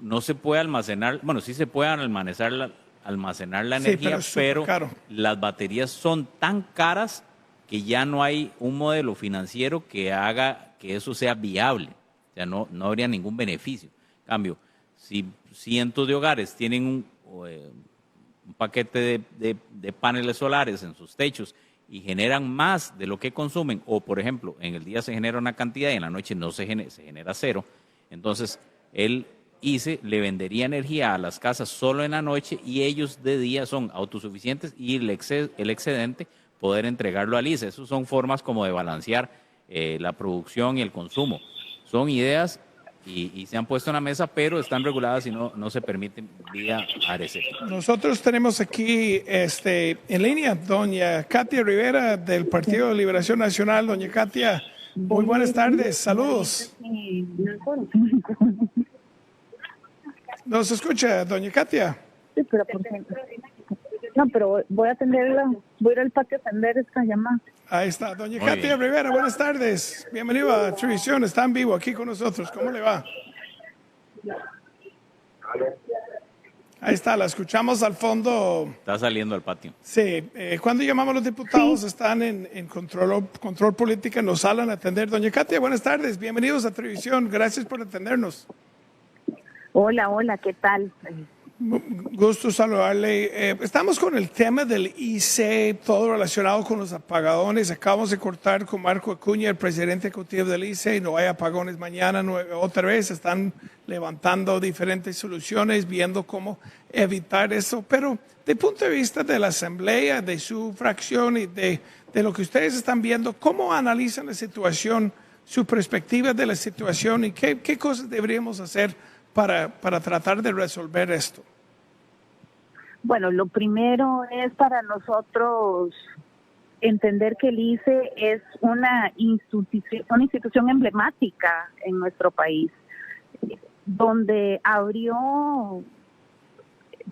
No se puede almacenar, bueno, sí se puede almacenar la energía, pero las baterías son tan caras que ya no hay un modelo financiero que haga que eso sea viable. O sea, no habría ningún beneficio. En cambio, si cientos de hogares tienen un paquete de paneles solares en sus techos y generan más de lo que consumen, o por ejemplo, en el día se genera una cantidad y en la noche no se genera cero, entonces el ICE le vendería energía a las casas solo en la noche y ellos de día son autosuficientes y el excedente poder entregarlo al ICE. Esas son formas como de balancear la producción y el consumo. Son ideas y se han puesto en la mesa, pero están reguladas y no se permiten vía ARECEP. Nosotros tenemos aquí en línea doña Katia Rivera del Partido de Liberación Nacional. Doña Katia, muy buenas tardes, saludos. ¿Nos escucha, doña Katia? Sí, pero no, pero voy a atenderla, voy a ir al patio a atender esta llamada. Ahí está, doña Katia Rivera, buenas tardes. Bienvenido a Televisión, está en vivo aquí con nosotros. ¿Cómo le va? Ahí está, la escuchamos al fondo. Está saliendo al patio. Sí, cuando llamamos a los diputados están en control política, nos salen a atender. Doña Katia, buenas tardes, bienvenidos a Televisión, gracias por atendernos. Hola, ¿qué tal? Gusto saludarle. Estamos con el tema del ICE, todo relacionado con los apagones. Acabamos de cortar con Marco Acuña, el presidente ejecutivo del ICE, y no hay apagones mañana. Otra vez están levantando diferentes soluciones, viendo cómo evitar eso. Pero desde el punto de vista de la Asamblea, de su fracción y de lo que ustedes están viendo, ¿cómo analizan la situación, su perspectiva de la situación y qué cosas deberíamos hacer para tratar de resolver esto? Bueno, lo primero es para nosotros entender que el ICE es una institución emblemática en nuestro país, donde abrió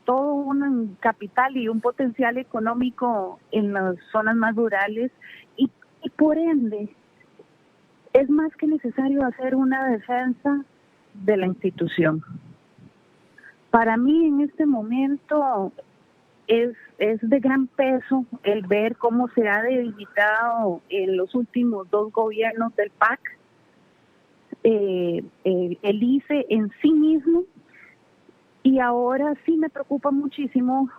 todo un capital y un potencial económico en las zonas más rurales y por ende es más que necesario hacer una defensa de la institución. Para mí en este momento es de gran peso el ver cómo se ha debilitado en los últimos 2 gobiernos del PAC el ICE en sí mismo, y ahora sí me preocupa muchísimo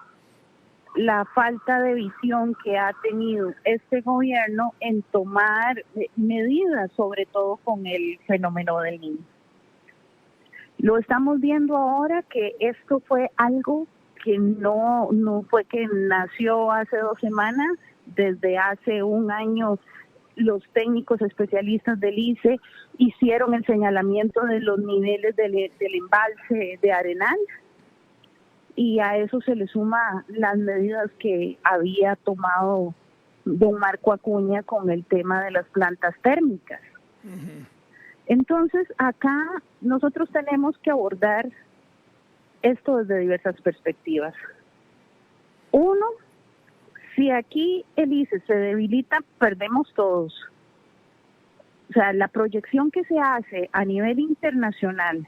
la falta de visión que ha tenido este gobierno en tomar medidas, sobre todo con el fenómeno del niño. Lo estamos viendo ahora que esto fue algo que no fue que nació hace 2 semanas. Desde hace 1 año los técnicos especialistas del ICE hicieron el señalamiento de los niveles del embalse de Arenal y a eso se le suma las medidas que había tomado don Marco Acuña con el tema de las plantas térmicas. Uh-huh. Entonces, acá nosotros tenemos que abordar esto desde diversas perspectivas. 1, si aquí el ICE se debilita, perdemos todos. O sea, la proyección que se hace a nivel internacional,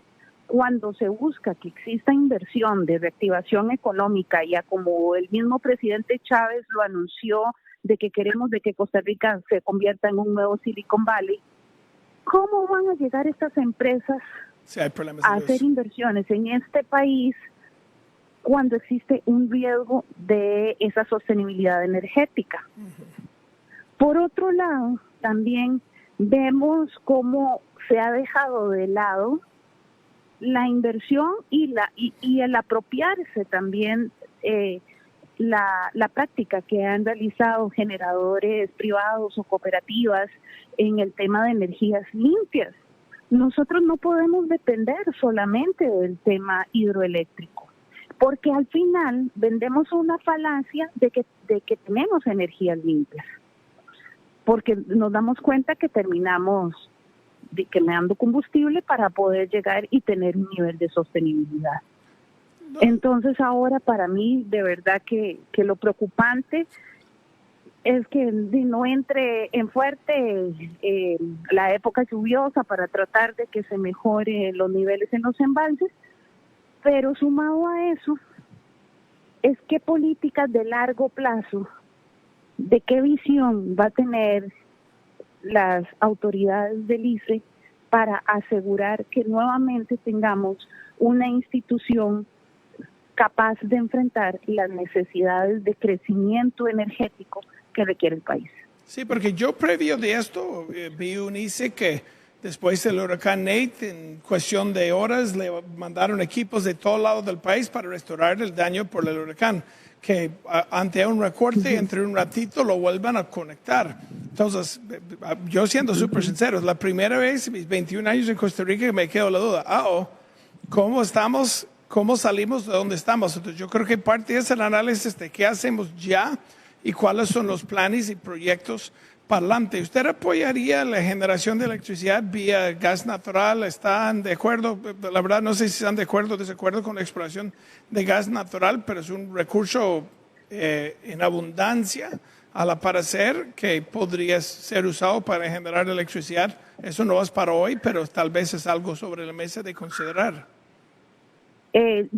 cuando se busca que exista inversión de reactivación económica, y como el mismo presidente Chávez lo anunció, de que queremos de que Costa Rica se convierta en un nuevo Silicon Valley, ¿cómo van a llegar estas empresas Sí, hay problemas a de hacer luz. inversiones en este país cuando existe un riesgo de esa sostenibilidad energética? Por otro lado, también vemos cómo se ha dejado de lado la inversión y el apropiarse también la práctica que han realizado generadores privados o cooperativas en el tema de energías limpias. Nosotros no podemos depender solamente del tema hidroeléctrico, porque al final vendemos una falacia de que tenemos energías limpias, porque nos damos cuenta que terminamos quemando combustible para poder llegar y tener un nivel de sostenibilidad. Entonces ahora para mí de verdad que lo preocupante es que no entre en fuerte la época lluviosa para tratar de que se mejore los niveles en los embalses, pero sumado a eso es qué políticas de largo plazo, de qué visión va a tener las autoridades del ICE para asegurar que nuevamente tengamos una institución capaz de enfrentar las necesidades de crecimiento energético que requiere el país. Sí, porque yo previo de esto vi un ICE que después del huracán Nate, en cuestión de horas, le mandaron equipos de todo lado del país para restaurar el daño por el huracán, que ante un recorte, entre un ratito, lo vuelvan a conectar. Entonces, yo siendo súper sincero, es la primera vez en mis 21 años en Costa Rica que me quedo la duda, ¿cómo estamos? ¿Cómo salimos de donde estamos? Entonces, yo creo que parte es el análisis de qué hacemos ya y cuáles son los planes y proyectos para adelante. ¿Usted apoyaría la generación de electricidad vía gas natural? ¿Están de acuerdo? La verdad, no sé si están de acuerdo o desacuerdo con la exploración de gas natural, pero es un recurso en abundancia, al parecer, que podría ser usado para generar electricidad. Eso no es para hoy, pero tal vez es algo sobre la mesa de considerar.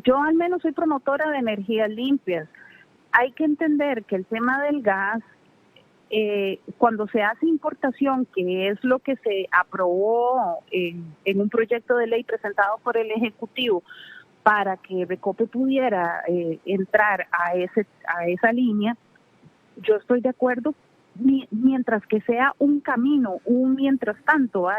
Yo al menos soy promotora de energías limpias. Hay que entender que el tema del gas, cuando se hace importación, que es lo que se aprobó en un proyecto de ley presentado por el Ejecutivo para que Recope pudiera entrar a esa línea, yo estoy de acuerdo mientras que sea un camino, mientras tanto,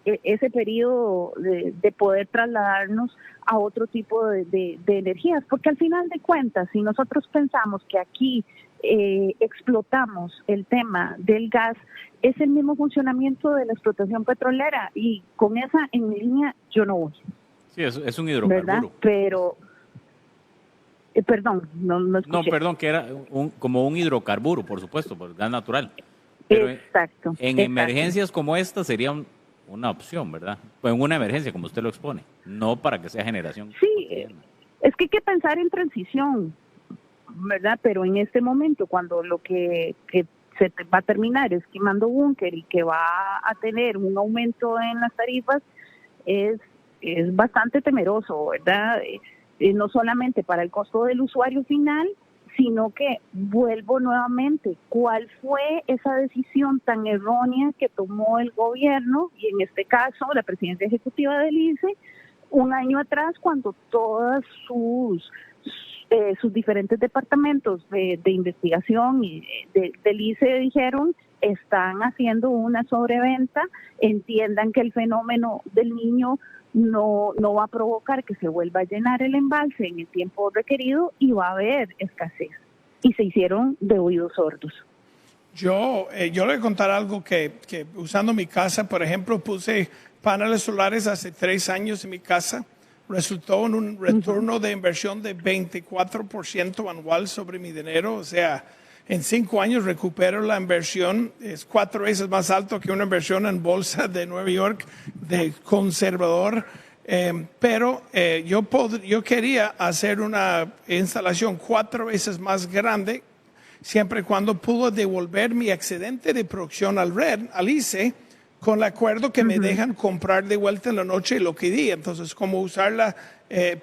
ese periodo de poder trasladarnos a otro tipo de energías, porque al final de cuentas, si nosotros pensamos que aquí explotamos el tema del gas, es el mismo funcionamiento de la explotación petrolera, y con esa en mi línea yo no voy. Sí, es un hidrocarburo. ¿Verdad? Pero, perdón, no escuché. No, perdón, que era como un hidrocarburo, por supuesto, por gas natural. Pero exacto. En emergencias como esta sería una opción, ¿verdad? Pues en una emergencia, como usted lo expone, no para que sea generación. Sí, es que hay que pensar en transición, ¿verdad? Pero en este momento, cuando lo que se va a terminar es quemando búnker y que va a tener un aumento en las tarifas, es bastante temeroso, ¿verdad? No solamente para el costo del usuario final, sino que vuelvo nuevamente, ¿cuál fue esa decisión tan errónea que tomó el gobierno, y en este caso la presidencia ejecutiva del ICE, un año atrás, cuando todas sus diferentes departamentos de investigación y del ICE dijeron, están haciendo una sobreventa, entiendan que el fenómeno del Niño no va a provocar que se vuelva a llenar el embalse en el tiempo requerido y va a haber escasez. Y se hicieron de oídos sordos. Yo le voy a contar algo que usando mi casa, por ejemplo, puse paneles solares hace 3 años en mi casa. Resultó en un retorno de inversión de 24% anual sobre mi dinero. O sea, en 5 años recupero la inversión. Es 4 veces más alto que una inversión en bolsa de Nueva York de conservador. Pero yo quería hacer una instalación 4 veces más grande, siempre y cuando pudo devolver mi excedente de producción al ICE, con el acuerdo que me dejan comprar de vuelta en la noche lo que di. Entonces, como usarla,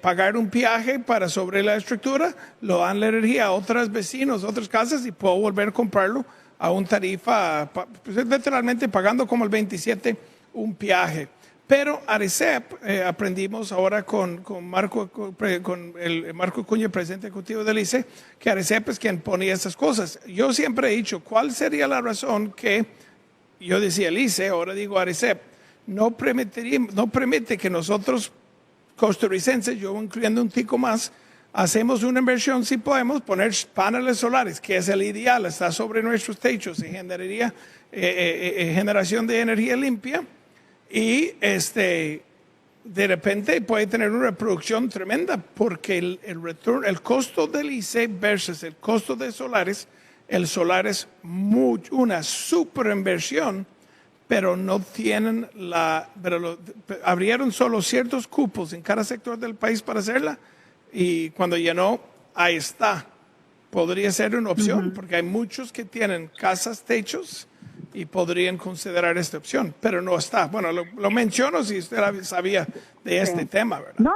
pagar un peaje para sobre la estructura, lo dan la energía a otros vecinos, otras casas, y puedo volver a comprarlo a un tarifa, pues, literalmente pagando como el 27 un peaje. Pero ARECEP, aprendimos ahora con Marco Cuña, presidente ejecutivo del ICE, que ARECEP es quien ponía esas cosas. Yo siempre he dicho, ¿cuál sería la razón que, yo decía el ICE, ahora digo ARECEP, no permite que nosotros, costarricenses, yo incluyendo un tico más, hacemos una inversión si podemos poner paneles solares, que es el ideal, está sobre nuestros techos y generaría generación de energía limpia y de repente puede tener una reproducción tremenda porque el costo del ICE versus el costo de solares, el solar es una super inversión, pero no tienen abrieron solo ciertos cupos en cada sector del país para hacerla y cuando llenó, ahí está. Podría ser una opción porque hay muchos que tienen casas, techos y podrían considerar esta opción, pero no está. Bueno, lo menciono si usted sabía de este tema, ¿verdad? No,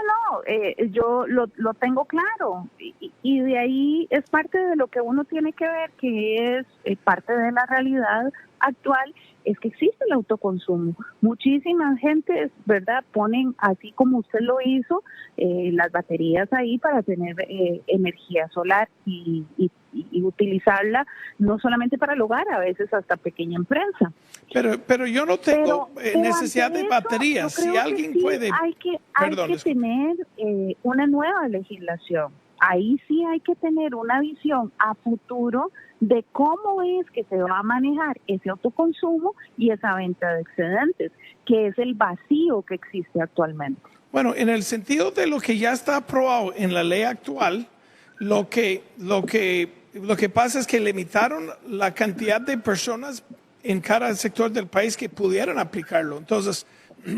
yo lo tengo claro y de ahí es parte de lo que uno tiene que ver, que es parte de la realidad actual, es que existe el autoconsumo. Muchísimas gentes, ¿verdad?, ponen, así como usted lo hizo, las baterías ahí para tener energía solar y utilizarla no solamente para el hogar, a veces hasta pequeña empresa. Pero yo no tengo necesidad de baterías. Si alguien puede... Hay que tener una nueva legislación. Ahí sí hay que tener una visión a futuro de cómo es que se va a manejar ese autoconsumo y esa venta de excedentes, que es el vacío que existe actualmente. Bueno, en el sentido de lo que ya está aprobado en la ley actual, lo que pasa es que limitaron la cantidad de personas en cada sector del país que pudieran aplicarlo. Entonces,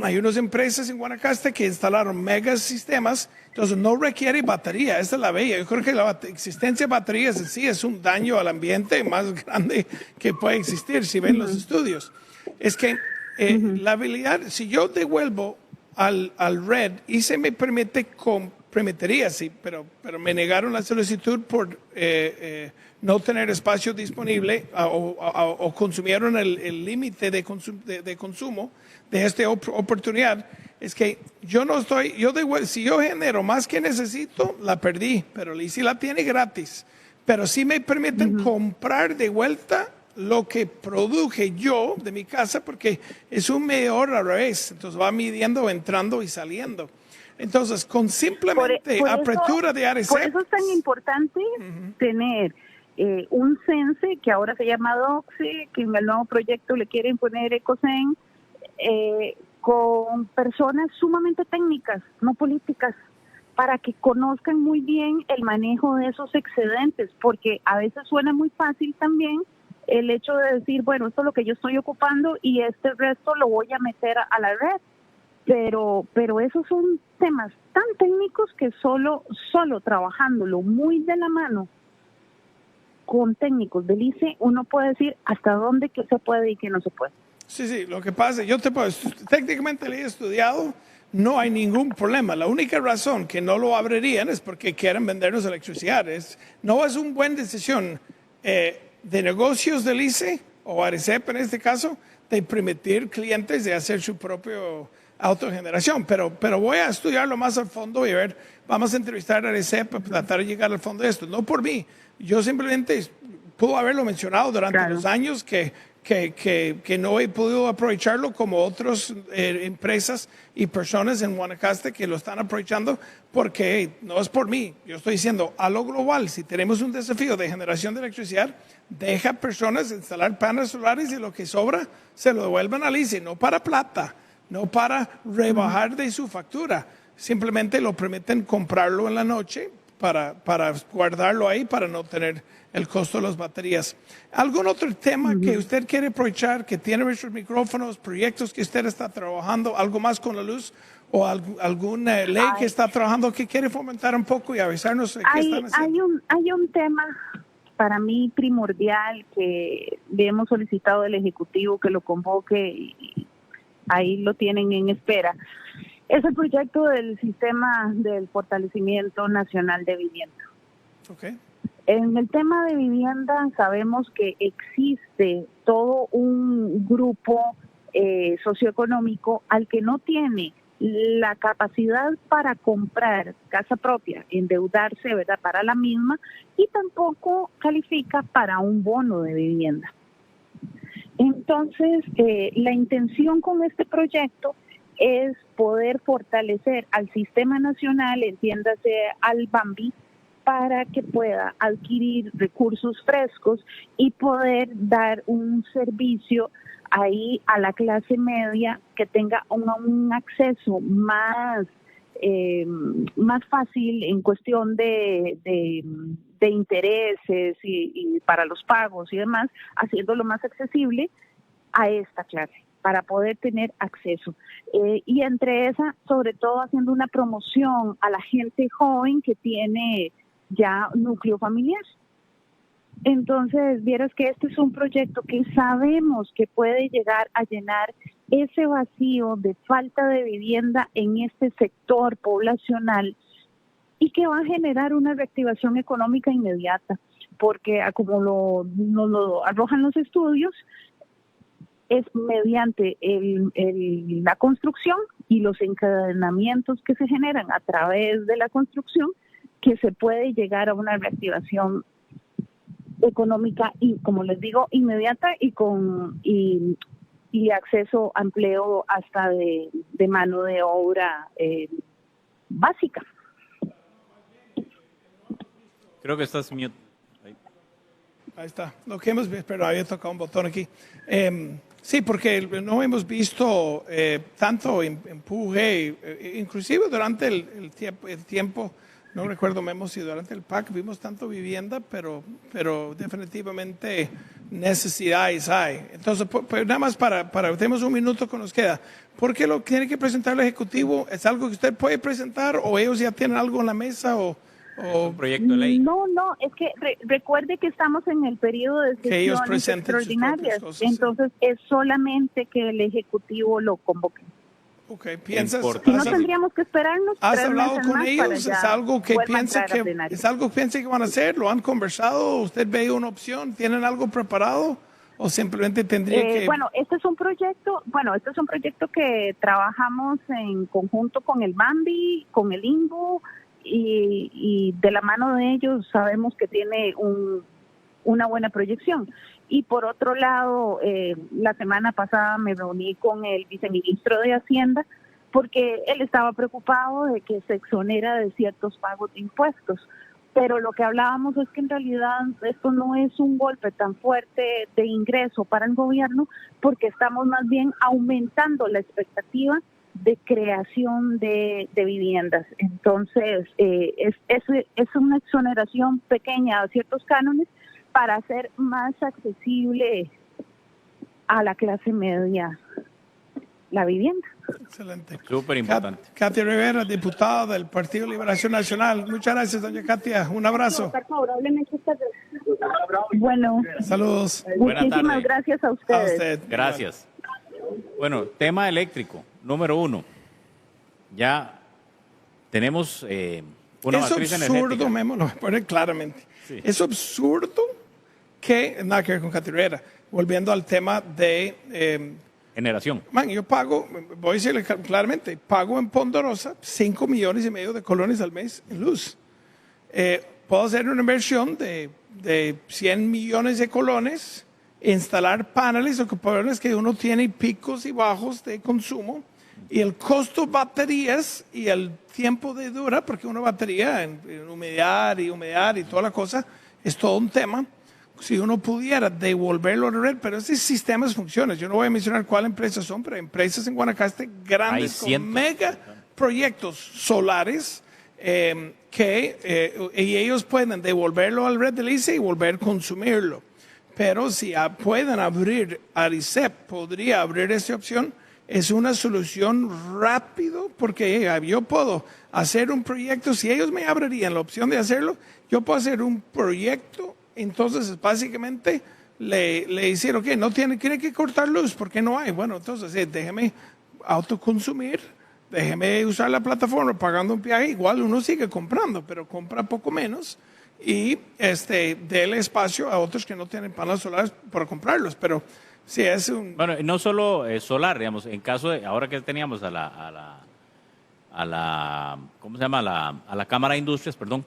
hay unas empresas en Guanacaste que instalaron megas sistemas, entonces no requiere batería, esta es la bella. Yo creo que la existencia de baterías en sí es un daño al ambiente más grande que puede existir, si ven los estudios. Es que la habilidad, si yo devuelvo al red y se me permitiría, sí, pero me negaron la solicitud por no tener espacio disponible o consumieron el límite de consumo de esta oportunidad, es que si yo genero más que necesito, la perdí, pero si la tiene gratis. Pero sí me permiten comprar de vuelta lo que produje yo de mi casa, porque es un medidor al revés, entonces va midiendo, entrando y saliendo. Entonces, con simplemente apertura de ARECEP... Por eso es tan importante tener un CENSE, que ahora se llama DOCSE, que en el nuevo proyecto le quieren poner ECOCEN, con personas sumamente técnicas, no políticas, para que conozcan muy bien el manejo de esos excedentes, porque a veces suena muy fácil también el hecho de decir, bueno, esto es lo que yo estoy ocupando y este resto lo voy a meter a la red. Pero esos son temas tan técnicos que solo trabajándolo muy de la mano con técnicos del ICE, uno puede decir hasta dónde que se puede y que no se puede. Sí, lo que pasa, técnicamente le he estudiado, no hay ningún problema. La única razón que no lo abrirían es porque quieren vendernos electricidad. No es una buena decisión de negocios del ICE o ARECEP en este caso, de permitir clientes de hacer su propio autogeneración, pero voy a estudiarlo más a fondo y ver, vamos a entrevistar a ARECEP para tratar de llegar al fondo de esto. No por mí, yo simplemente puedo haberlo mencionado durante los años que no he podido aprovecharlo como otras empresas y personas en Guanacaste que lo están aprovechando porque no es por mí. Yo estoy diciendo a lo global, si tenemos un desafío de generación de electricidad, deja personas instalar paneles solares y lo que sobra se lo devuelvan al ICE, no para plata, no para rebajar de su factura, simplemente lo permiten comprarlo en la noche para guardarlo ahí, para no tener el costo de las baterías. ¿Algún otro tema que usted quiere aprovechar, que tiene nuestros micrófonos, proyectos que usted está trabajando, algo más con la luz o alguna ley que está trabajando que quiere fomentar un poco y avisarnos de qué están haciendo? Hay un tema para mí primordial que le hemos solicitado al Ejecutivo que lo convoque y ahí lo tienen en espera. Es el proyecto del sistema del fortalecimiento nacional de vivienda. Okay. En el tema de vivienda sabemos que existe todo un grupo socioeconómico al que no tiene la capacidad para comprar casa propia, endeudarse, ¿verdad?, para la misma, y tampoco califica para un bono de vivienda. Entonces, la intención con este proyecto es poder fortalecer al sistema nacional, entiéndase al BAMBI, para que pueda adquirir recursos frescos y poder dar un servicio ahí a la clase media que tenga un acceso más fácil en cuestión de intereses y para los pagos y demás, haciéndolo más accesible a esta clase para poder tener acceso. Y entre esa, sobre todo haciendo una promoción a la gente joven que tiene ya núcleo familiar. Entonces, vieras que este es un proyecto que sabemos que puede llegar a llenar ese vacío de falta de vivienda en este sector poblacional y que va a generar una reactivación económica inmediata, porque como nos lo arrojan los estudios, es mediante la construcción y los encadenamientos que se generan a través de la construcción que se puede llegar a una reactivación económica y, como les digo, inmediata y acceso a empleo hasta de mano de obra básica. Creo que estás mute. Ahí está. Lo que hemos visto, pero había tocado un botón aquí. Sí, porque no hemos visto tanto empuje, inclusive durante el tiempo, no recuerdo, Memo, si durante el PAC vimos tanto vivienda, pero definitivamente necesidades hay. Entonces, pues nada más tenemos un minuto que nos queda. ¿Por qué lo tiene que presentar el Ejecutivo? ¿Es algo que usted puede presentar o ellos ya tienen algo en la mesa o un proyecto de ley? No, es que recuerde que estamos en el periodo de sesiones extraordinarias, entonces es solamente que el Ejecutivo lo convoque. Okay, ¿piensas? Si no tendríamos que esperarnos. ¿Has hablado con ellos? ¿Es algo que piensa que van a hacer? ¿Lo han conversado? ¿Usted ve una opción? ¿Tienen algo preparado? ¿O simplemente tendría que...? Bueno, este es un proyecto que trabajamos en conjunto con el BAMBI, con el INBU, y de la mano de ellos sabemos que tiene una buena proyección. Y por otro lado, la semana pasada me reuní con el viceministro de Hacienda porque él estaba preocupado de que se exonera de ciertos pagos de impuestos. Pero lo que hablábamos es que en realidad esto no es un golpe tan fuerte de ingreso para el gobierno, porque estamos más bien aumentando la expectativa de creación de viviendas. Entonces, es una exoneración pequeña a ciertos cánones para hacer más accesible a la clase media la vivienda. Excelente. Súper importante. Katia Rivera, diputada del Partido Liberación Nacional. Muchas gracias, doña Katia. Un abrazo. Bueno. Saludos. Muchísimas gracias a ustedes. A usted. Gracias. Bueno, tema eléctrico, número 1. Ya tenemos una matriz energética. Es absurdo, Memo, lo voy a poner claramente. Sí. Es absurdo que, nada que ver con Katia Rivera, volviendo al tema de... generación. Yo pago, voy a decirle claramente, pago en Ponderosa 5,5 millones de colones al mes en luz. Puedo hacer una inversión de 100 millones de colones, instalar paneles o paneles que uno tiene picos y bajos de consumo, y el costo baterías y el tiempo de dura, porque una batería en humedad y toda la cosa, es todo un tema. Si uno pudiera devolverlo a la red, pero esos sistemas funcionan. Yo no voy a mencionar cuáles empresas son, pero empresas en Guanacaste grandes con mega proyectos solares y ellos pueden devolverlo a la red del ICE y volver a consumirlo. Pero si pueden abrir, ARICEP podría abrir esa opción, es una solución rápido, porque yo puedo hacer un proyecto, si ellos me abrirían la opción de hacerlo, yo puedo hacer un proyecto. Entonces, básicamente, le hicieron que no tiene que cortar luz porque no hay. Bueno, entonces, déjeme autoconsumir, déjeme usar la plataforma pagando un peaje. Igual uno sigue comprando, pero compra poco menos y déle espacio a otros que no tienen paneles solares para comprarlos. Pero sí es un... Bueno, no solo solar, digamos, en caso de, ahora que teníamos a la ¿cómo se llama? A la Cámara de Industrias, perdón,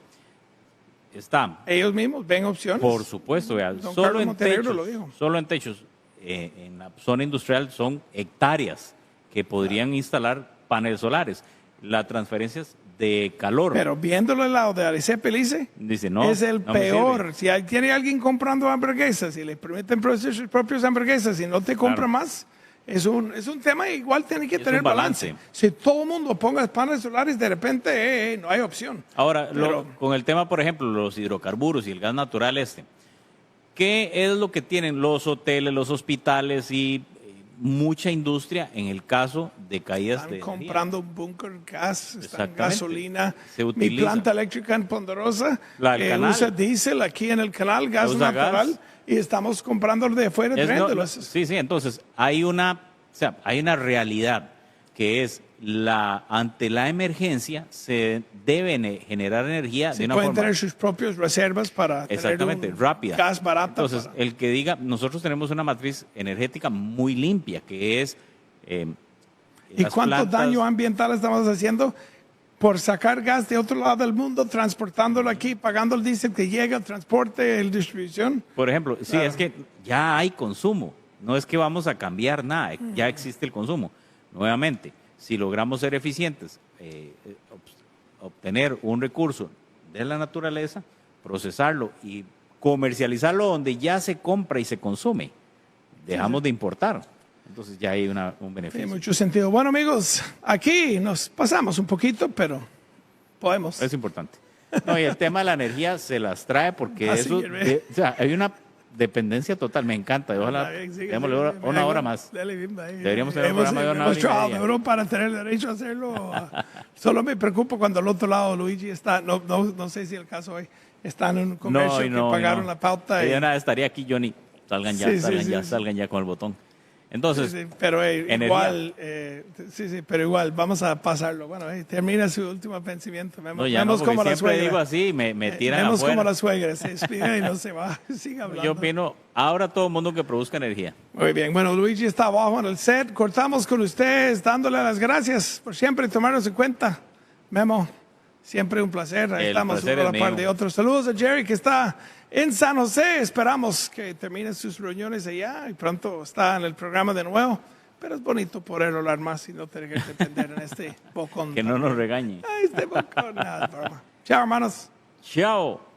está. Ellos mismos ven opciones. Por supuesto, vea, Don solo Carlos en Montenegro techos, lo dijo. solo en techos, en la zona industrial son hectáreas que podrían instalar paneles solares. La transferencia es de calor. Pero viéndolo del lado de Aricep Elice, Dice, no, es el no me peor. sirve. Si tiene alguien comprando hamburguesas y le permiten producir sus propias hamburguesas y no te compra Claro. más, es un tema. Igual tiene que Es tener un balance. Si todo el mundo ponga paneles solares, de repente no hay opción. Ahora, Pero- con el tema, por ejemplo, los hidrocarburos y el gas natural ¿qué es lo que tienen los hoteles, los hospitales y mucha industria en el caso de caídas Están de energía? comprando un búnker gas, están Exactamente. gasolina. Se Mi utiliza. planta eléctrica en Ponderosa La del canal. usa diésel aquí en el canal, gas Usa natural, gas. y estamos comprando de afuera, Es no- trayéndolo. sí, entonces hay una realidad que es ante la emergencia se debe generar energía Se de una pueden forma tener sus propias reservas para exactamente tener un rápida. gas barato. Entonces, el que diga, nosotros tenemos una matriz energética muy limpia que es ¿Y las cuánto plantas- daño ambiental estamos haciendo por sacar gas de otro lado del mundo, transportándolo aquí, pagando el diésel que llega, el transporte, el distribución? Por ejemplo, sí, Claro. es que ya hay consumo. No es que vamos a cambiar nada, ya existe el consumo. Nuevamente, si logramos ser eficientes, obtener un recurso de la naturaleza, procesarlo y comercializarlo donde ya se compra y se consume, dejamos de importar. Entonces ya hay un beneficio. Tiene mucho sentido. Bueno, amigos, aquí nos pasamos un poquito, pero podemos. Es importante. No, y el tema de la energía se las trae porque Así eso, es. o sea, hay una dependencia total, me encanta. Ojalá démosle una hora más. Deberíamos tener un programa de una hora Hemos y trabajado media. duro para tener derecho a hacerlo. Solo me preocupo cuando al otro lado Luigi está, no sé si el caso hoy, está en un comercio que pagaron la pauta. Ella nada estaría aquí, Johnny. Salgan ya, Sí. salgan ya con el botón. Entonces, Sí, pero energía. igual, pero igual, vamos a pasarlo. Bueno, termina su último vencimiento. no, ya no, porque como la siempre suegra. digo así, me tiran Vemos afuera. como la suegra se despide y no se va. Sigue hablando. Yo opino, ahora todo el mundo que produzca energía. Muy bien, bueno, Luigi está abajo en el set. Cortamos con ustedes dándole las gracias por siempre tomarnos en cuenta. Memo, siempre un placer. Ahí El estamos placer uno a es la par mío. de otros. Saludos a Jerry que está en San José. Esperamos que termine sus reuniones allá y pronto está en el programa de nuevo. Pero es bonito poder hablar más y no tener que depender en este bocón. Que no nos regañe. Ay, este bocón, nada, broma. Chao, hermanos. Chao.